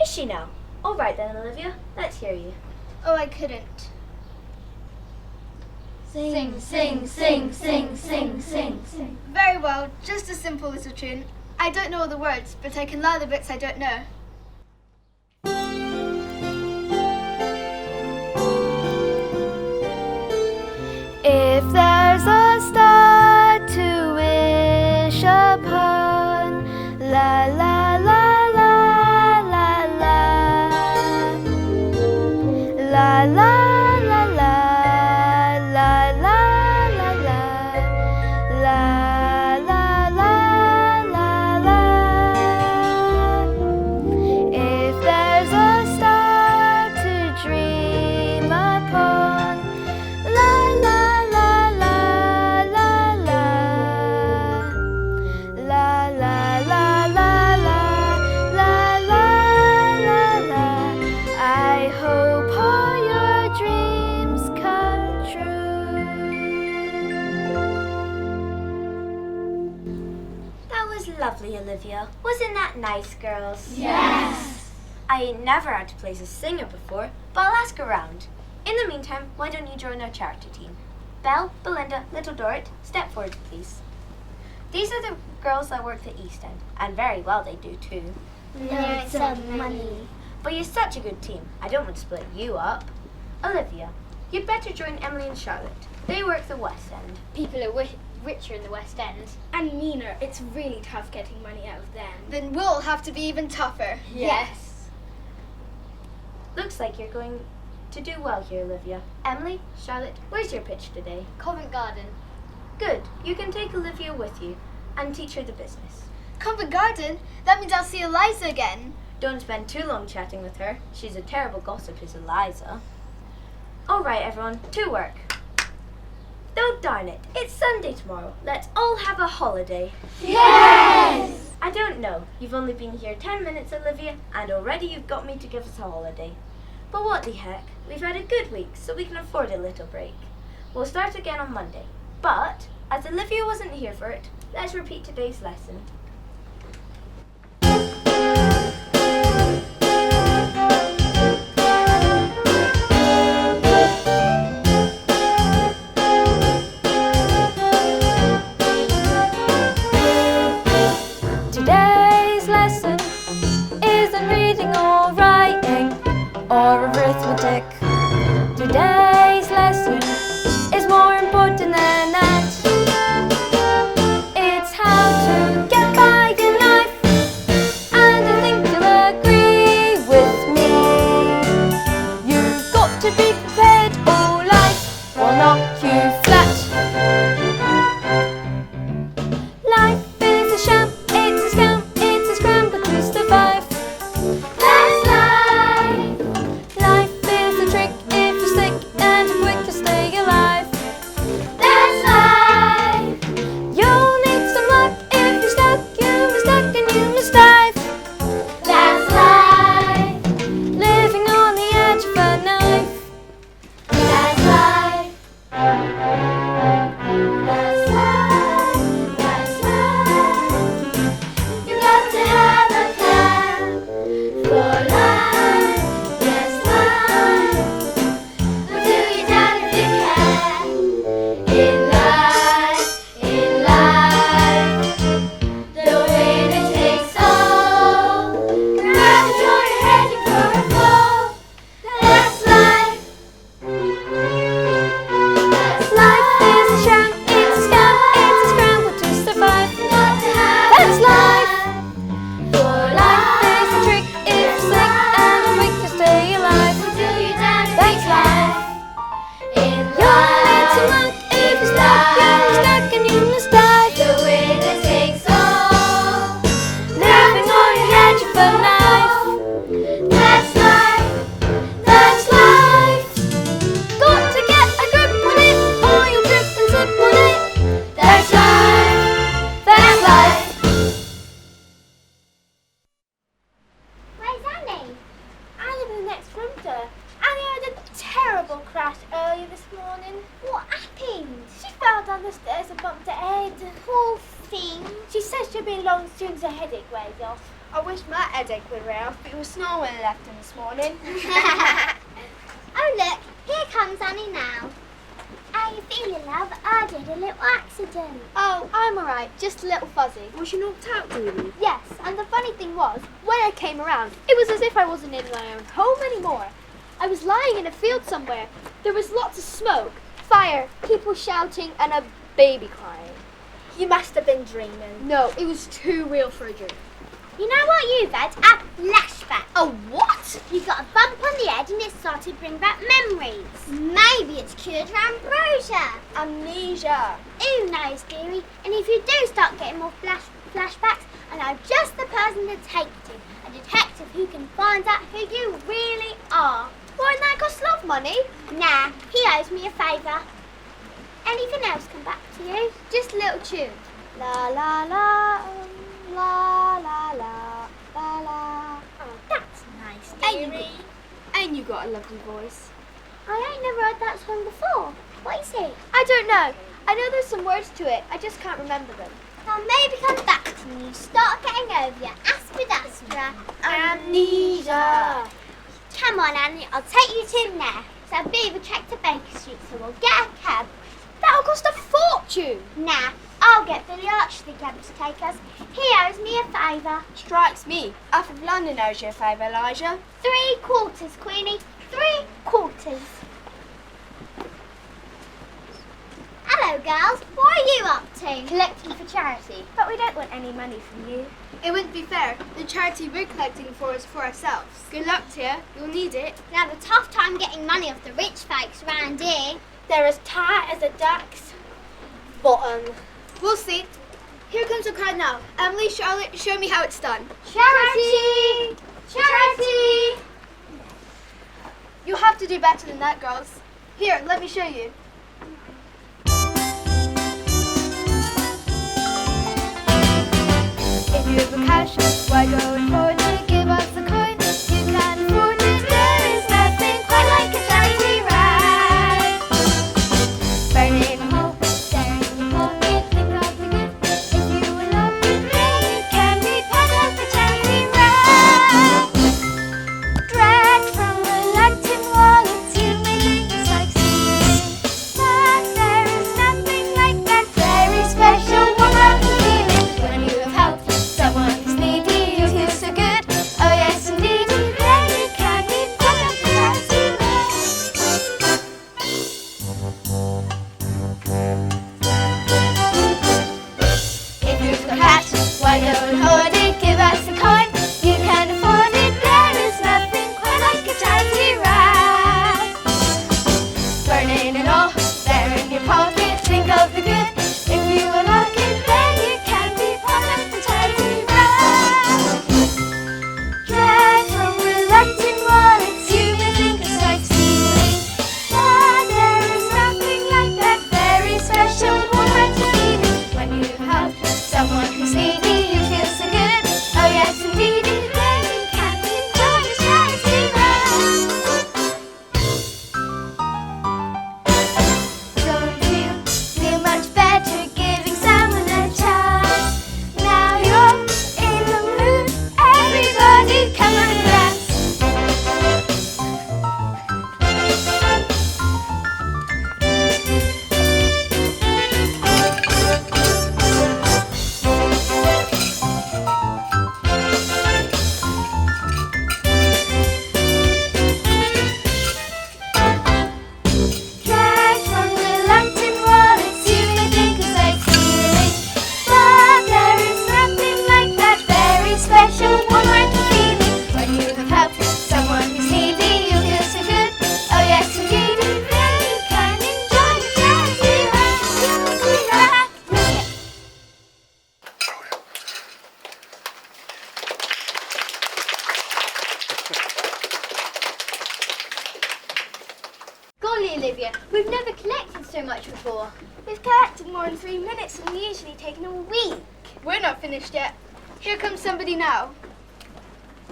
Is she now? All right then, Olivia. Let's hear you. Oh, I couldn't. Sing, sing, sing, sing, sing, sing, sing. Very well, just a simple little tune. I don't know all the words, but I can learn the bits I don't know. If there's a star to wish upon, la la la la la la, la la. Lovely, Olivia. Wasn't that nice, girls? Yes. I ain't never had to place a singer before, but I'll ask around. In the meantime, why don't you join our charity team? Belle, Belinda, Little Dorrit, step forward, please. These are the girls that work the East End, and very well they do too. Loads of money. But you're such a good team, I don't want to split you up. Olivia, you'd better join Emily and Charlotte. They work the West End. People are richer in the West End. And meaner. It's really tough getting money out of them. Then we'll have to be even tougher. Yes. Looks like you're going to do well here, Olivia. Emily, Charlotte, where's your pitch today? Covent Garden. Good. You can take Olivia with you and teach her the business. Covent Garden? That means I'll see Eliza again. Don't spend too long chatting with her. She's a terrible gossip, is Eliza. All right, everyone, to work. Though darn it, it's Sunday tomorrow. Let's all have a holiday. Yes! I I don't know. You've only been here 10 minutes, Olivia, and already you've got me to give us a holiday. But what the heck? We've had a good week, so we can afford a little break. We'll start again on Monday. But, as Olivia wasn't here for it, let's repeat today's lesson. Today's lesson isn't reading or writing or arithmetic. Today's lesson is more important than that. It's how to get by in life, and I think you'll agree with me. You've got to be prepared or life will knock you flat. Life is a sham, it's a scam, it's a scramble to survive. That's life. Life is a trick if you're sick and you're quick to stay alive. That's life. You'll need some luck if you're stuck, and you must dive. That's life. Living on the edge of a knife. That's life. That's life. That's life. You got to have a plan for life. Yes, life. But do you down if you can? In life, the winner takes all. Grab the door, you're heading for a fall. That's life. Life is a sham, it's a scam, it's a scramble to survive. That's life. Life is a trick if you're sick and you're weak to stay alive. That's life. You'll need some luck if you're stuck, and you must dive. The winner takes all. Living on the edge of a knife. That's life. That's life. Got to get a grip on it, or you'll trip and slip on it. That's life. That's life. Where's Annie? I live in the next room to her. Annie had a terrible crash earlier this morning. What happened? She fell down the stairs and bumped her head. Poor thing. She says she'll be along as soon as her headache wears off. I wish my headache would wear off, but it was snowing when I left him this morning. Oh look, here comes Annie now. How you feeling, love? I did a little accident. Oh, I'm alright, just a little fuzzy. Was you knocked out, really? Yes, and the funny thing was, when I came around, it was as if I wasn't in my own home anymore. I was lying in a field somewhere. There was lots of smoke, fire, people shouting, and a baby crying. You must have been dreaming. No, it was too real for a dream. You know what you've had? A flashback. A what? You got a bump on the head and it started to bring back memories. Maybe it's cured your ambrosia. Amnesia. Who knows, dearie? And if you do start getting more flashbacks, I know just the person to take you to. A detective who can find out who you really are. Wouldn't that cost a lot of money? Nah, he owes me a favour. Anything else come back to you? Just a little tune. La la la, la la la, la la. Oh, that's nice, dearie. And you got a lovely voice. I ain't never heard that song before. What is it? I don't know. I know there's some words to it. I just can't remember them. Now maybe come back to me. You start getting over your aspidastra. Amnesia. Come on, Annie. I'll take you to there. So Beaver trek to Baker Street, so we'll get a cab. That'll cost a fortune. Nah, I'll get Billy Arch the cab to take us. He owes me a favour. Strikes me. Half of London owes you a favour, Elijah. 3/4, Queenie. 3/4. Hello, girls. What are you up to? Collecting for charity. But we don't want any money from you. It wouldn't be fair. The charity we're collecting for is for ourselves. Good luck, Tia. You'll need it. We have a tough time getting money off the rich folks round here. They're as tight as a duck's bottom. We'll see. Here comes the crowd now. Emily, Charlotte, show me how it's done. Charity! Charity! You'll have to do better than that, girls. Here, let me show you. If you ever Olivia. We've never collected so much before. We've collected more in 3 minutes than we usually take in a week. We're not finished yet. Here comes somebody now.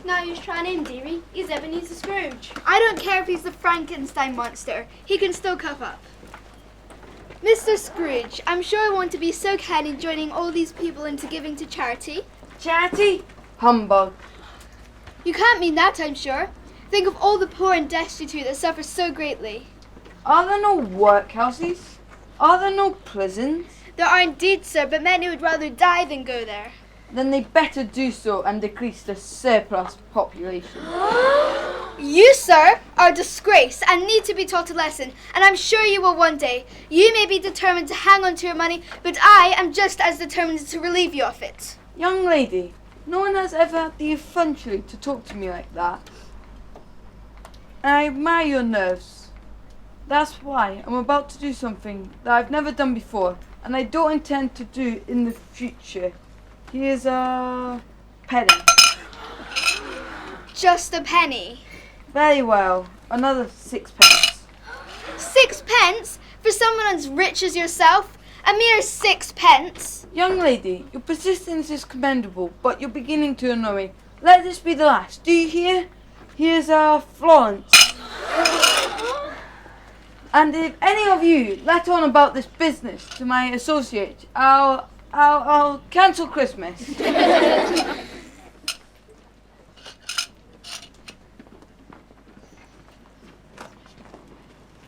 Now who's trying in, dearie? Is Ebenezer Scrooge? I don't care if he's the Frankenstein monster. He can still cough up. Mr. Scrooge, I'm sure I want to be so kind in joining all these people into giving to charity. Charity? Humbug. You can't mean that, I'm sure. Think of all the poor and destitute that suffer so greatly. Are there no workhouses? Are there no prisons? There are indeed, sir, but many would rather die than go there. Then they better do so and decrease the surplus population. You, sir, are a disgrace and need to be taught a lesson, and I'm sure you will one day. You may be determined to hang on to your money, but I am just as determined to relieve you of it. Young lady, no one has ever had the effrontery to talk to me like that. I admire your nerves. That's why I'm about to do something that I've never done before, and I don't intend to do in the future. Here's a penny. Just a penny. Very well, another 6 pence. 6 pence? For someone as rich as yourself? A mere 6 pence? Young lady, your persistence is commendable, but you're beginning to annoy me. Let this be the last. Do you hear? Here's a Florence. And if any of you let on about this business to my associate, I'll cancel Christmas.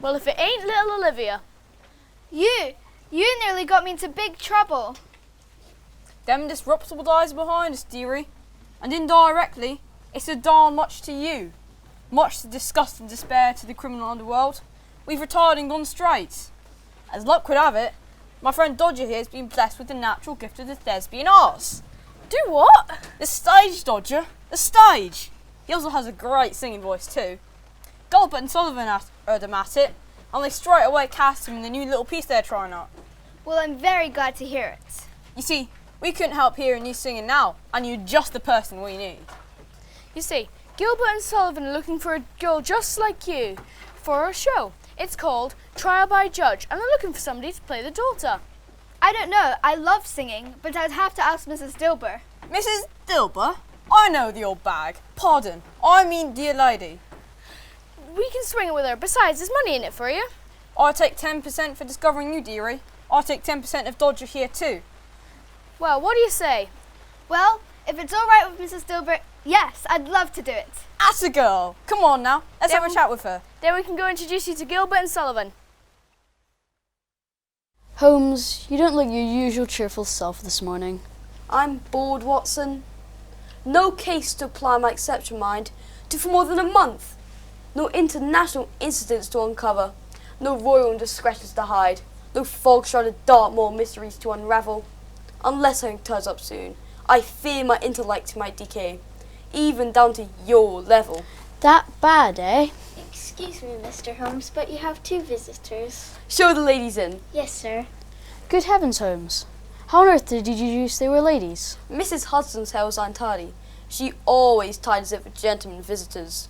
Well, if it ain't little Olivia. You nearly got me into big trouble. Them disreputable guys behind us, dearie. And indirectly, it's a darn much to you. Much to disgust and despair to the criminal underworld. We've retired and gone straight. As luck would have it, my friend Dodger here has been blessed with the natural gift of the thespian arts. Do what? The stage, Dodger. The stage. He also has a great singing voice too. Gilbert and Sullivan heard him at it, and they straight away cast him in the new little piece they're trying out. Well, I'm very glad to hear it. You see, we couldn't help hearing you singing now, and you're just the person we need. You see, Gilbert and Sullivan are looking for a girl just like you for a show. It's called Trial by Judge, and they're looking for somebody to play the daughter. I don't know. I love singing, but I'd have to ask Mrs. Dilber. Mrs. Dilber? I know the old bag. Pardon, I mean dear lady. We can swing it with her. Besides, there's money in it for you. I'll take 10% for discovering you, dearie. I'll take 10% of Dodger here too. Well, what do you say? Well, if it's all right with Mrs. Dilber, yes, I'd love to do it. That's a girl. Come on now, let's have a chat with her. Then we can go introduce you to Gilbert and Sullivan. Holmes, you don't look your usual cheerful self this morning. I'm bored, Watson. No case to apply my exception mind to for more than a month. No international incidents to uncover. No royal indiscretions to hide. No fog-shrouded Dartmoor mysteries to unravel. Unless something turns up soon, I fear my intellect might decay, even down to your level. That bad, eh? Excuse me, Mr. Holmes, but you have 2 visitors. Show the ladies in. Yes, sir. Good heavens, Holmes. How on earth did you deduce they were ladies? Mrs. Hudson's hair was untidy. She always tidies it for gentlemen visitors.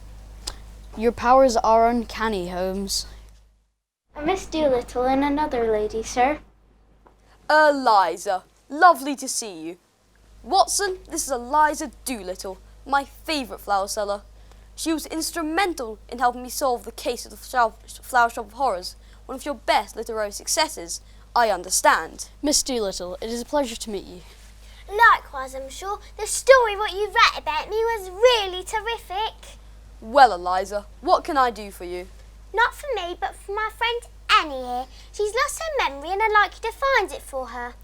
Your powers are uncanny, Holmes. Miss Doolittle and another lady, sir. Eliza, lovely to see you. Watson, this is Eliza Doolittle, my favourite flower seller. She was instrumental in helping me solve the case of the Flower Shop of Horrors, one of your best literary successes, I understand. Miss Doolittle, it is a pleasure to meet you. Likewise, I'm sure. The story what you read about me was really terrific. Well, Eliza, what can I do for you? Not for me, but for my friend Annie here. She's lost her memory and I'd like you to find it for her.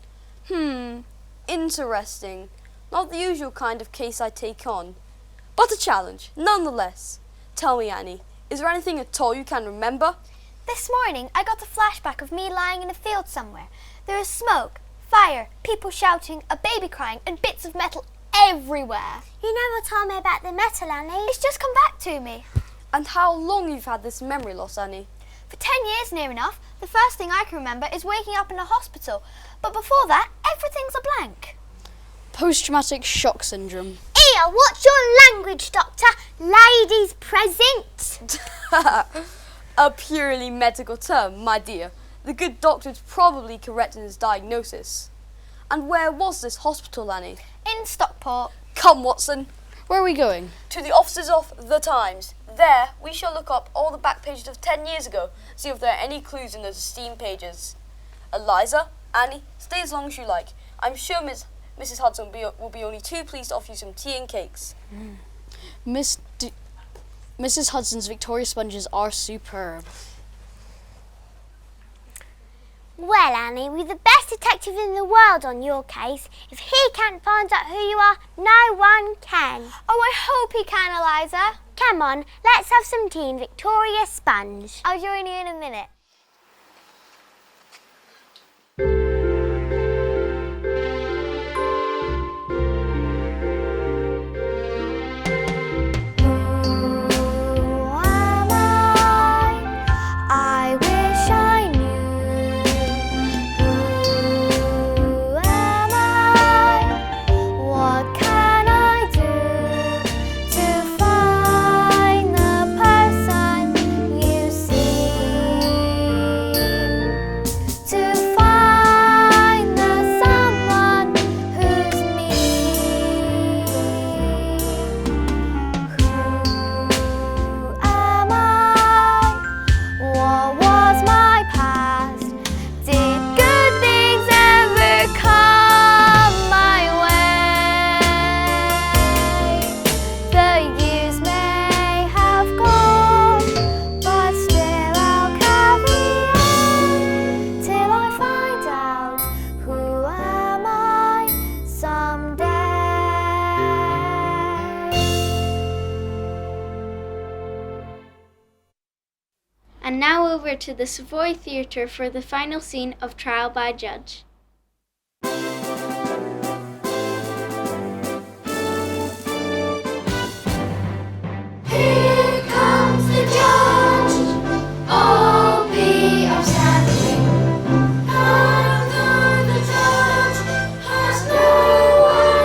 Interesting. Not the usual kind of case I take on. But a challenge, nonetheless. Tell me, Annie, is there anything at all you can remember? This morning I got a flashback of me lying in a field somewhere. There is smoke, fire, people shouting, a baby crying and bits of metal everywhere. You never told me about the metal, Annie. It's just come back to me. And how long you've had this memory loss, Annie? For 10 years, near enough. The first thing I can remember is waking up in a hospital. But before that, everything's a blank. Post-traumatic shock syndrome. Here, what's your language, Doctor? Ladies present. A purely medical term, my dear. The good doctor's probably correct in his diagnosis. And where was this hospital, Annie? In Stockport. Come, Watson. Where are we going? To the offices of The Times. There, we shall look up all the back pages of 10 years ago, see if there are any clues in those esteemed pages. Eliza, Annie, stay as long as you like. I'm sure Mrs. Hudson will be only too pleased to offer you some tea and cakes. Mrs. Hudson's Victoria sponges are superb. Well, Annie, we're the best detective in the world on your case. If he can't find out who you are, no one can. Oh, I hope he can, Eliza. Come on, let's have some tea in Victoria sponge. I'll join you in a minute. And now over to the Savoy Theatre for the final scene of Trial by Judge. Here comes the judge, all be upstanding. And though the judge has no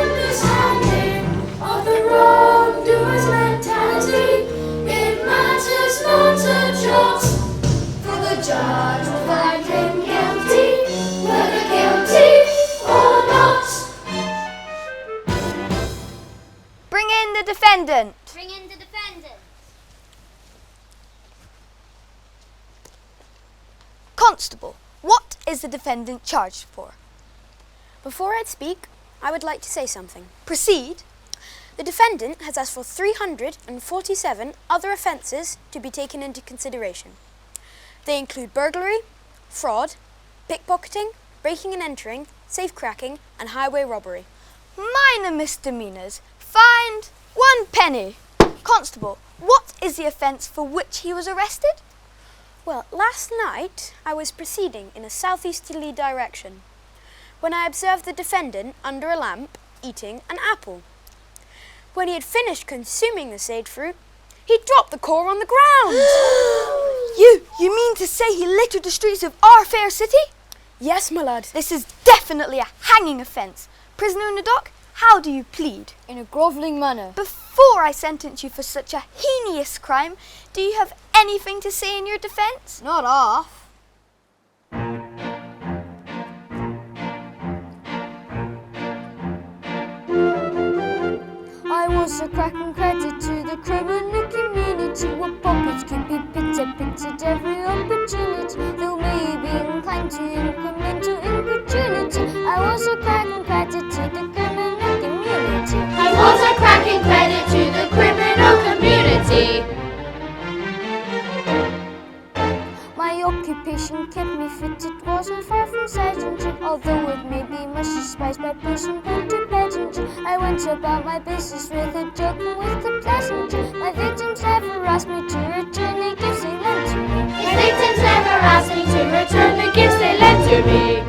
understanding of the wrongdoer's mentality, it matters not a jot, for the judge will find him guilty, whether guilty or not. Bring in the defendant. Bring in the defendant. Constable, what is the defendant charged for? Before I speak, I would like to say something. Proceed. The defendant has asked for 347 other offences to be taken into consideration. They include burglary, fraud, pickpocketing, breaking and entering, safe-cracking and highway robbery. Minor misdemeanours. Fined 1 penny. Constable, what is the offence for which he was arrested? Well, last night I was proceeding in a southeasterly direction when I observed the defendant under a lamp eating an apple. When he had finished consuming the sage fruit, he dropped the core on the ground. You mean to say he littered the streets of our fair city? Yes, my lad. This is definitely a hanging offence. Prisoner in the dock, how do you plead? In a grovelling manner. Before I sentence you for such a heinous crime, do you have anything to say in your defence? Not half. I was a cracking credit to the criminal community, where pockets could be picked at every opportunity. Though maybe inclined to incremental incredulity, I was a cracking credit to the criminal community. I was a cracking credit to the criminal community. My occupation kept me fit, it wasn't far from sergeantry, although it may be much despised by person born to pageantry. I went about my business with a joke and with a pleasantry. My victims never asked me to return the gifts they lent to me. My victims never asked me to return the gifts they lent to me.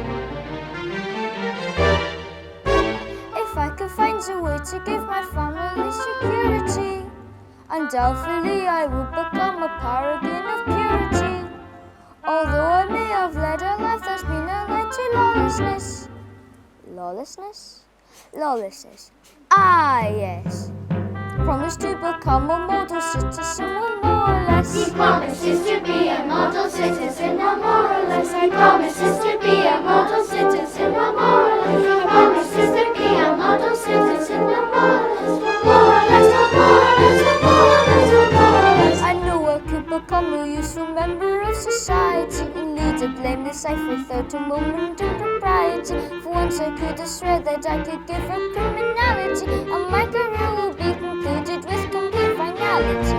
If I could find a way to give my family security, undoubtedly I would become a paragon of purity. Although I may have led a life that's been a led to lawlessness. Lawlessness? Lawlessness. Ah, yes. Promise to become a model citizen one more. or less. He promises to be a model citizen, no more or less. He promises to be a model citizen, no more or less. He promises to be a model citizen, no more or less. No more or less, no more or less, no more or less, no more or less. I know I could become a useful member of society. Need to blame this life without a moment of propriety. For once I could have swear that I could give up criminality, and my career will be concluded with complete finality.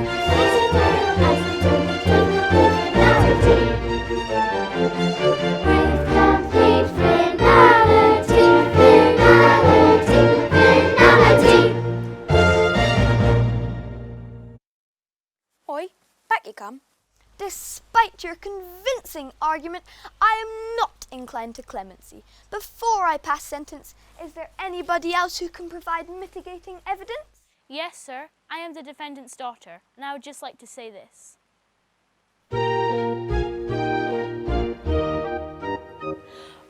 With complete finality, finality, finality. Oi, back you come. Despite your convincing argument, I am not inclined to clemency. Before I pass sentence, is there anybody else who can provide mitigating evidence? Yes, sir. I am the defendant's daughter, and I would just like to say this.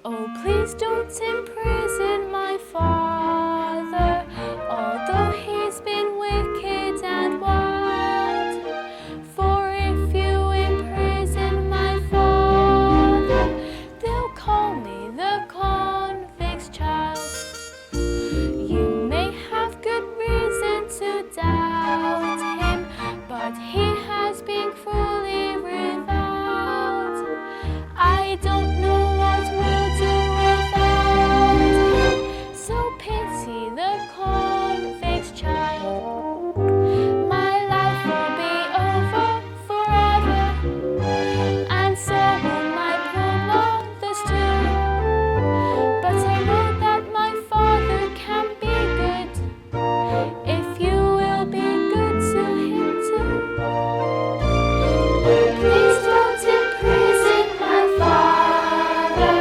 Oh, please don't imprison my father, although he's been wicked and wild. For if you imprison my father, they'll call me the convict's child. You may have good reason to doubt him, but he has been cruelly reviled. I don't know what we'll do without him, so pity the convict's child. My life will be over forever, and so will my poor mother's too. But I know that my father can be good, if you will be good to him too. Please don't imprison my father,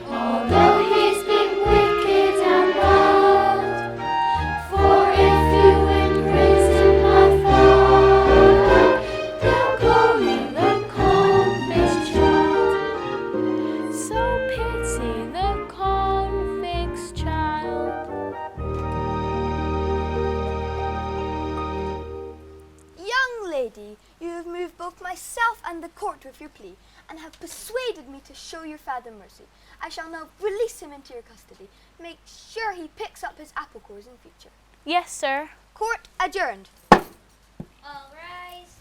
although he's been wicked and wild. For if you imprison my father, they'll call me the convict's child. So pity the convict's child. Young lady, you have moved both myself and the court with your plea, and have persuaded me to show your father mercy. I shall now release him into your custody. Make sure he picks up his apple cores in future. Yes, sir. Court adjourned. All rise.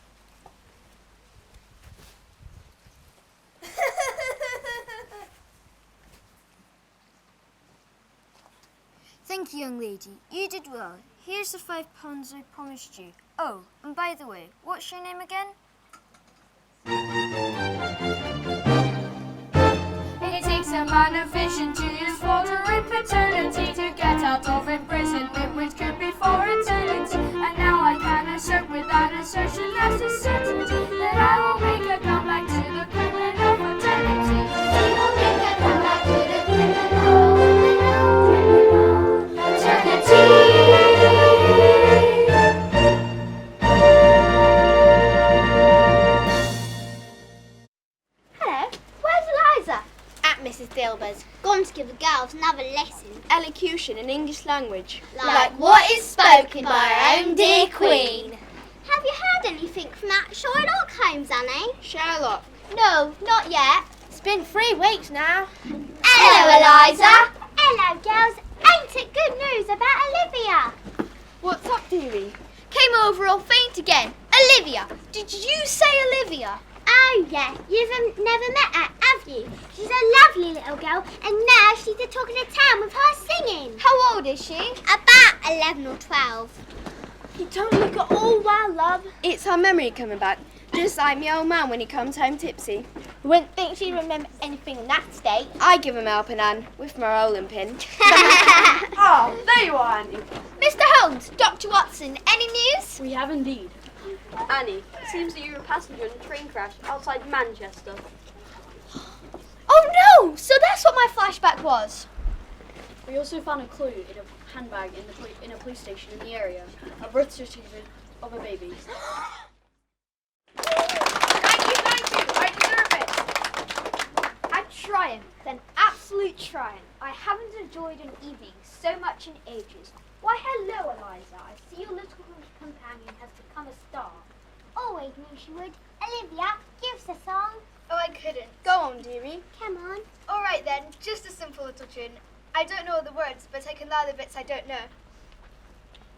Thank you, young lady. You did well. Here's the £5 I promised you. Oh, and by the way, what's your name again? It takes a man of vision 2 years faltering paternity to get out of imprisonment, which could be for eternity. And now I can assert without assertion as a certainty that I will make a comeback to the criminal fraternity. We will make a comeback to the criminal fraternity. Hello, where's Eliza? At Mrs. Dilber's. Gone to give the girls another lesson. Elocution in English language. Like what is spoken by our own dear Queen. Have you heard anything from that Sherlock Holmes, Annie? Sherlock. No, not yet. It's been 3 weeks now. Hello, Eliza. Hello, girls. Ain't it good news about Olivia? What's up, dearie? Came over all faint again. Olivia. Did you say Olivia? Oh, yeah. You've never met her, have you? She's a lovely little girl, and now she's the talk of the town with her singing. How old is she? About 11 or 12. You don't look at all well, love. It's her memory coming back. Just like my old man when he comes home tipsy. Wouldn't think she'd remember anything in that state. I give him a helping hand with my rolling pin. Oh, there you are, Annie. Mr. Holmes, Dr. Watson, any news? We have indeed. Annie, it seems that you were a passenger in a train crash outside Manchester. Oh no! So that's what my flashback was. We also found a clue in a handbag in a police station in the area. A birth certificate of a baby. Thank you. I deserve it. I'm trying, then absolute trying. I haven't enjoyed an evening so much in ages. Why, hello, Eliza. I see your little companion has become a star. Always knew she would. Olivia, give us a song. Oh, I couldn't. Go on, dearie. Come on. All right then, just a simple little tune. I don't know all the words, but I can learn the bits I don't know.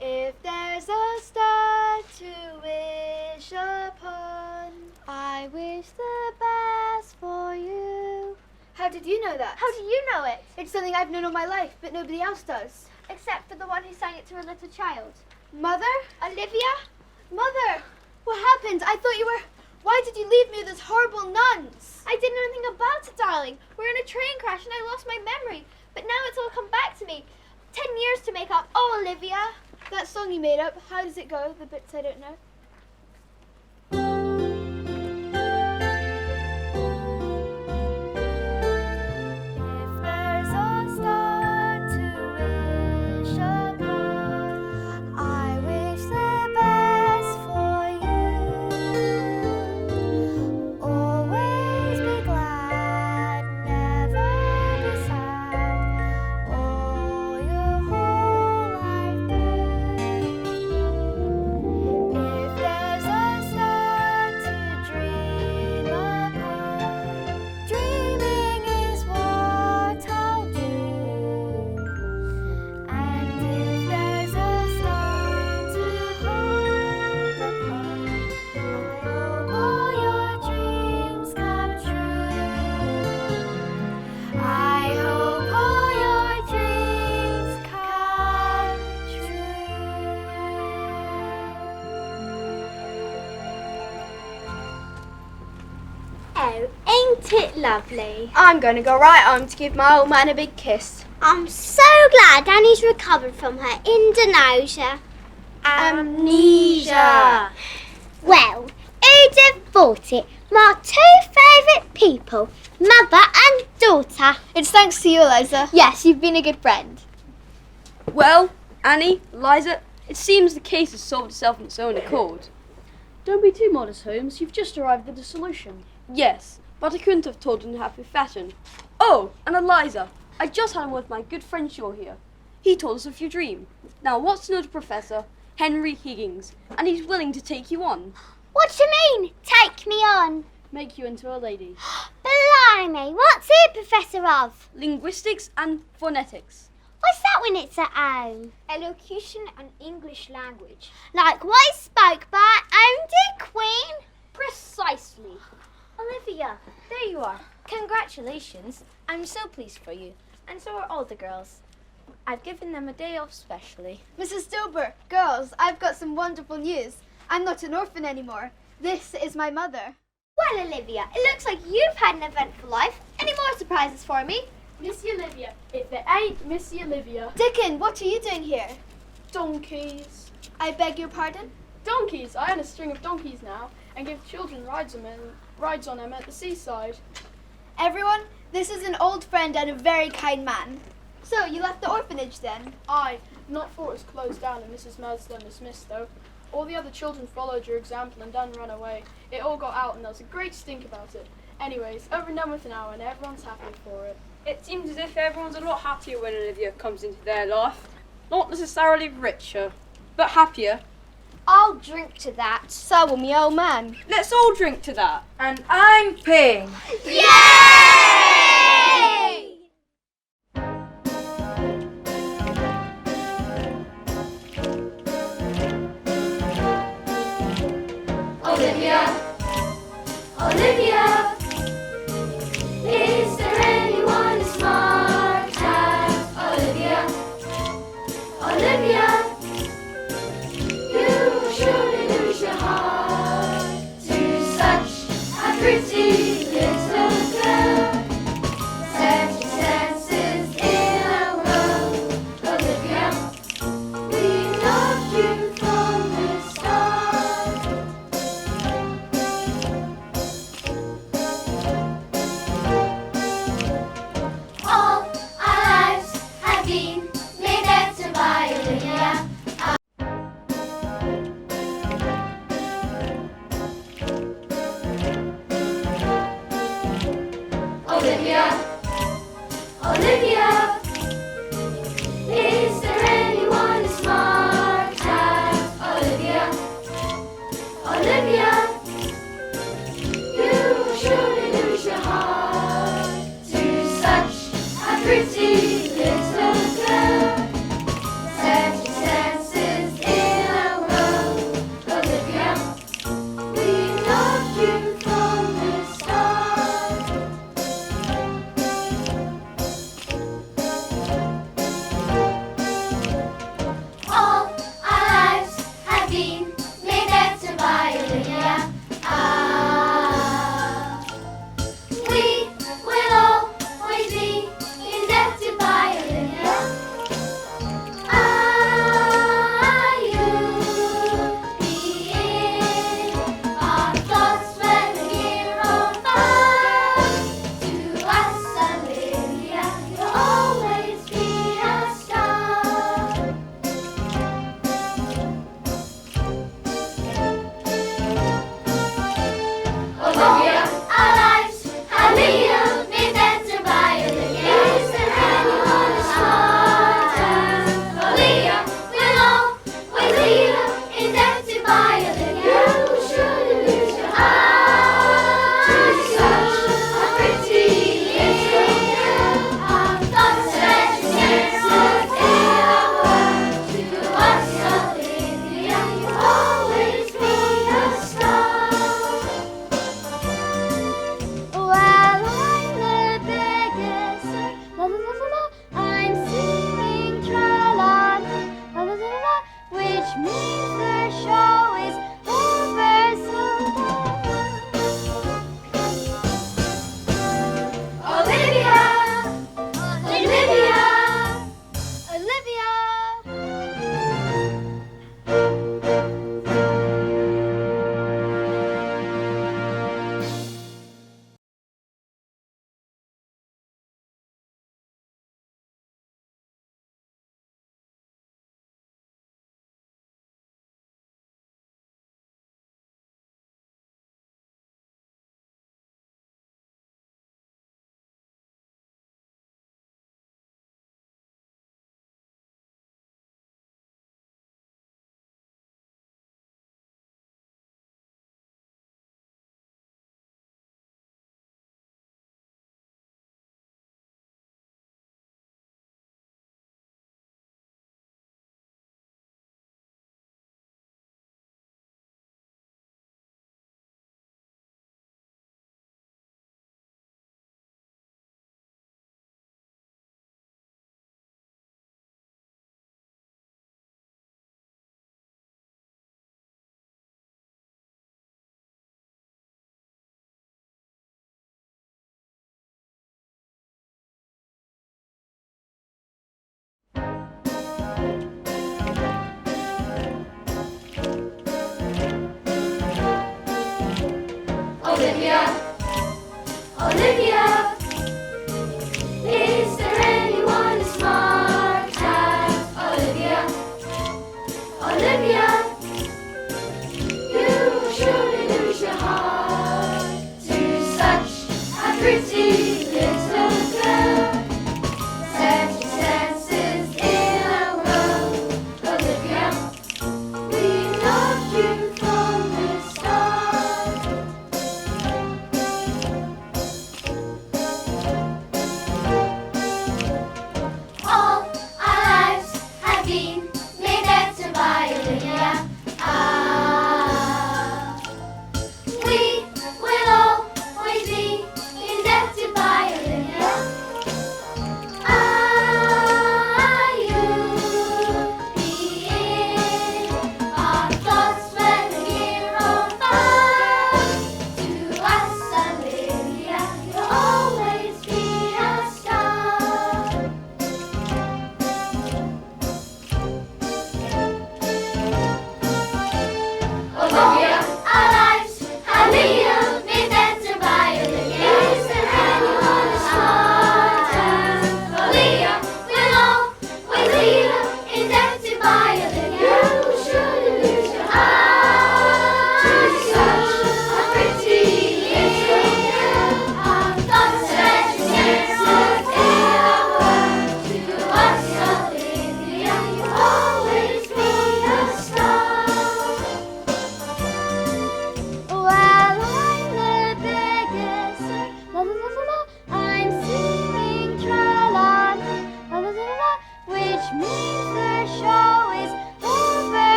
If there's a star to wish upon, I wish the best for you. How did you know that? How do you know it? It's something I've known all my life, but nobody else does. Except for the one who sang it to a little child. Mother? Olivia? Mother! What happened? I thought you were... Why did you leave me with those horrible nuns? I didn't know anything about it, darling. We're in a train crash and I lost my memory. But now it's all come back to me. 10 years to make up. Oh, Olivia. That song you made up, how does it go? The bits I don't know. If there's a star to wish upon, I wish the best for you. Always be glad, never be sad, all your whole life through. If there's a star to dream upon, dreaming is what I'll do. And if there's a star to hold upon, I hope all your dreams come true. I hope all your dreams come true. Oh, ain't it lovely? I'm going to go right home to give my old man a big kiss. I'm so glad Annie's recovered from her Indonesia. Amnesia. Well, who'd have thought it? My two favourite people, mother and daughter. It's thanks to you, Eliza. Yes, you've been a good friend. Well, Annie, Liza, it seems the case has solved itself on its own accord. Don't be too modest, Holmes. You've just arrived at a solution. Yes, but I couldn't have told in a happy fashion. Oh, and Eliza, I just had a word with my good friend Shaw here. He told us of your dream. Now, what's to know the Professor, Henry Higgins, and he's willing to take you on. What do you mean, take me on? Make you into a lady. Blimey, what's he Professor of? Linguistics and phonetics. What's that when it's at home? Elocution and English language. Like what is spoke by own dear Queen? Precisely. Olivia, there you are. Congratulations. I'm so pleased for you. And so are all the girls. I've given them a day off specially. Mrs. Stilber, girls, I've got some wonderful news. I'm not an orphan anymore. This is my mother. Well, Olivia, it looks like you've had an eventful life. Any more surprises for me? Missy Olivia, if there ain't Missy Olivia. Dickon, what are you doing here? Donkeys. I beg your pardon? Donkeys. I own a string of donkeys now and give children rides on them at the seaside. Everyone, this is an old friend and a very kind man. So, you left the orphanage then? Aye, not before it was closed down and Mrs. Merstham dismissed though. All the other children followed your example and done run away. It all got out and there was a great stink about it. Anyways, over and done with now and everyone's happy for it. It seems as if everyone's a lot happier when Olivia comes into their life. Not necessarily richer, but happier. I'll drink to that. So will me old man. Let's all drink to that. And I'm paying. Olivia, is there anyone as smart as Olivia? Olivia, you will surely lose your heart to such a pretty little girl.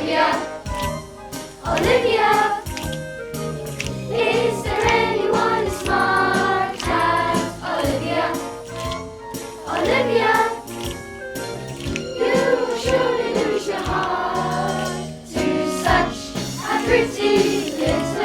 Olivia, Olivia, is there anyone as smart as Olivia? Olivia, you surely lose your heart to such a pretty little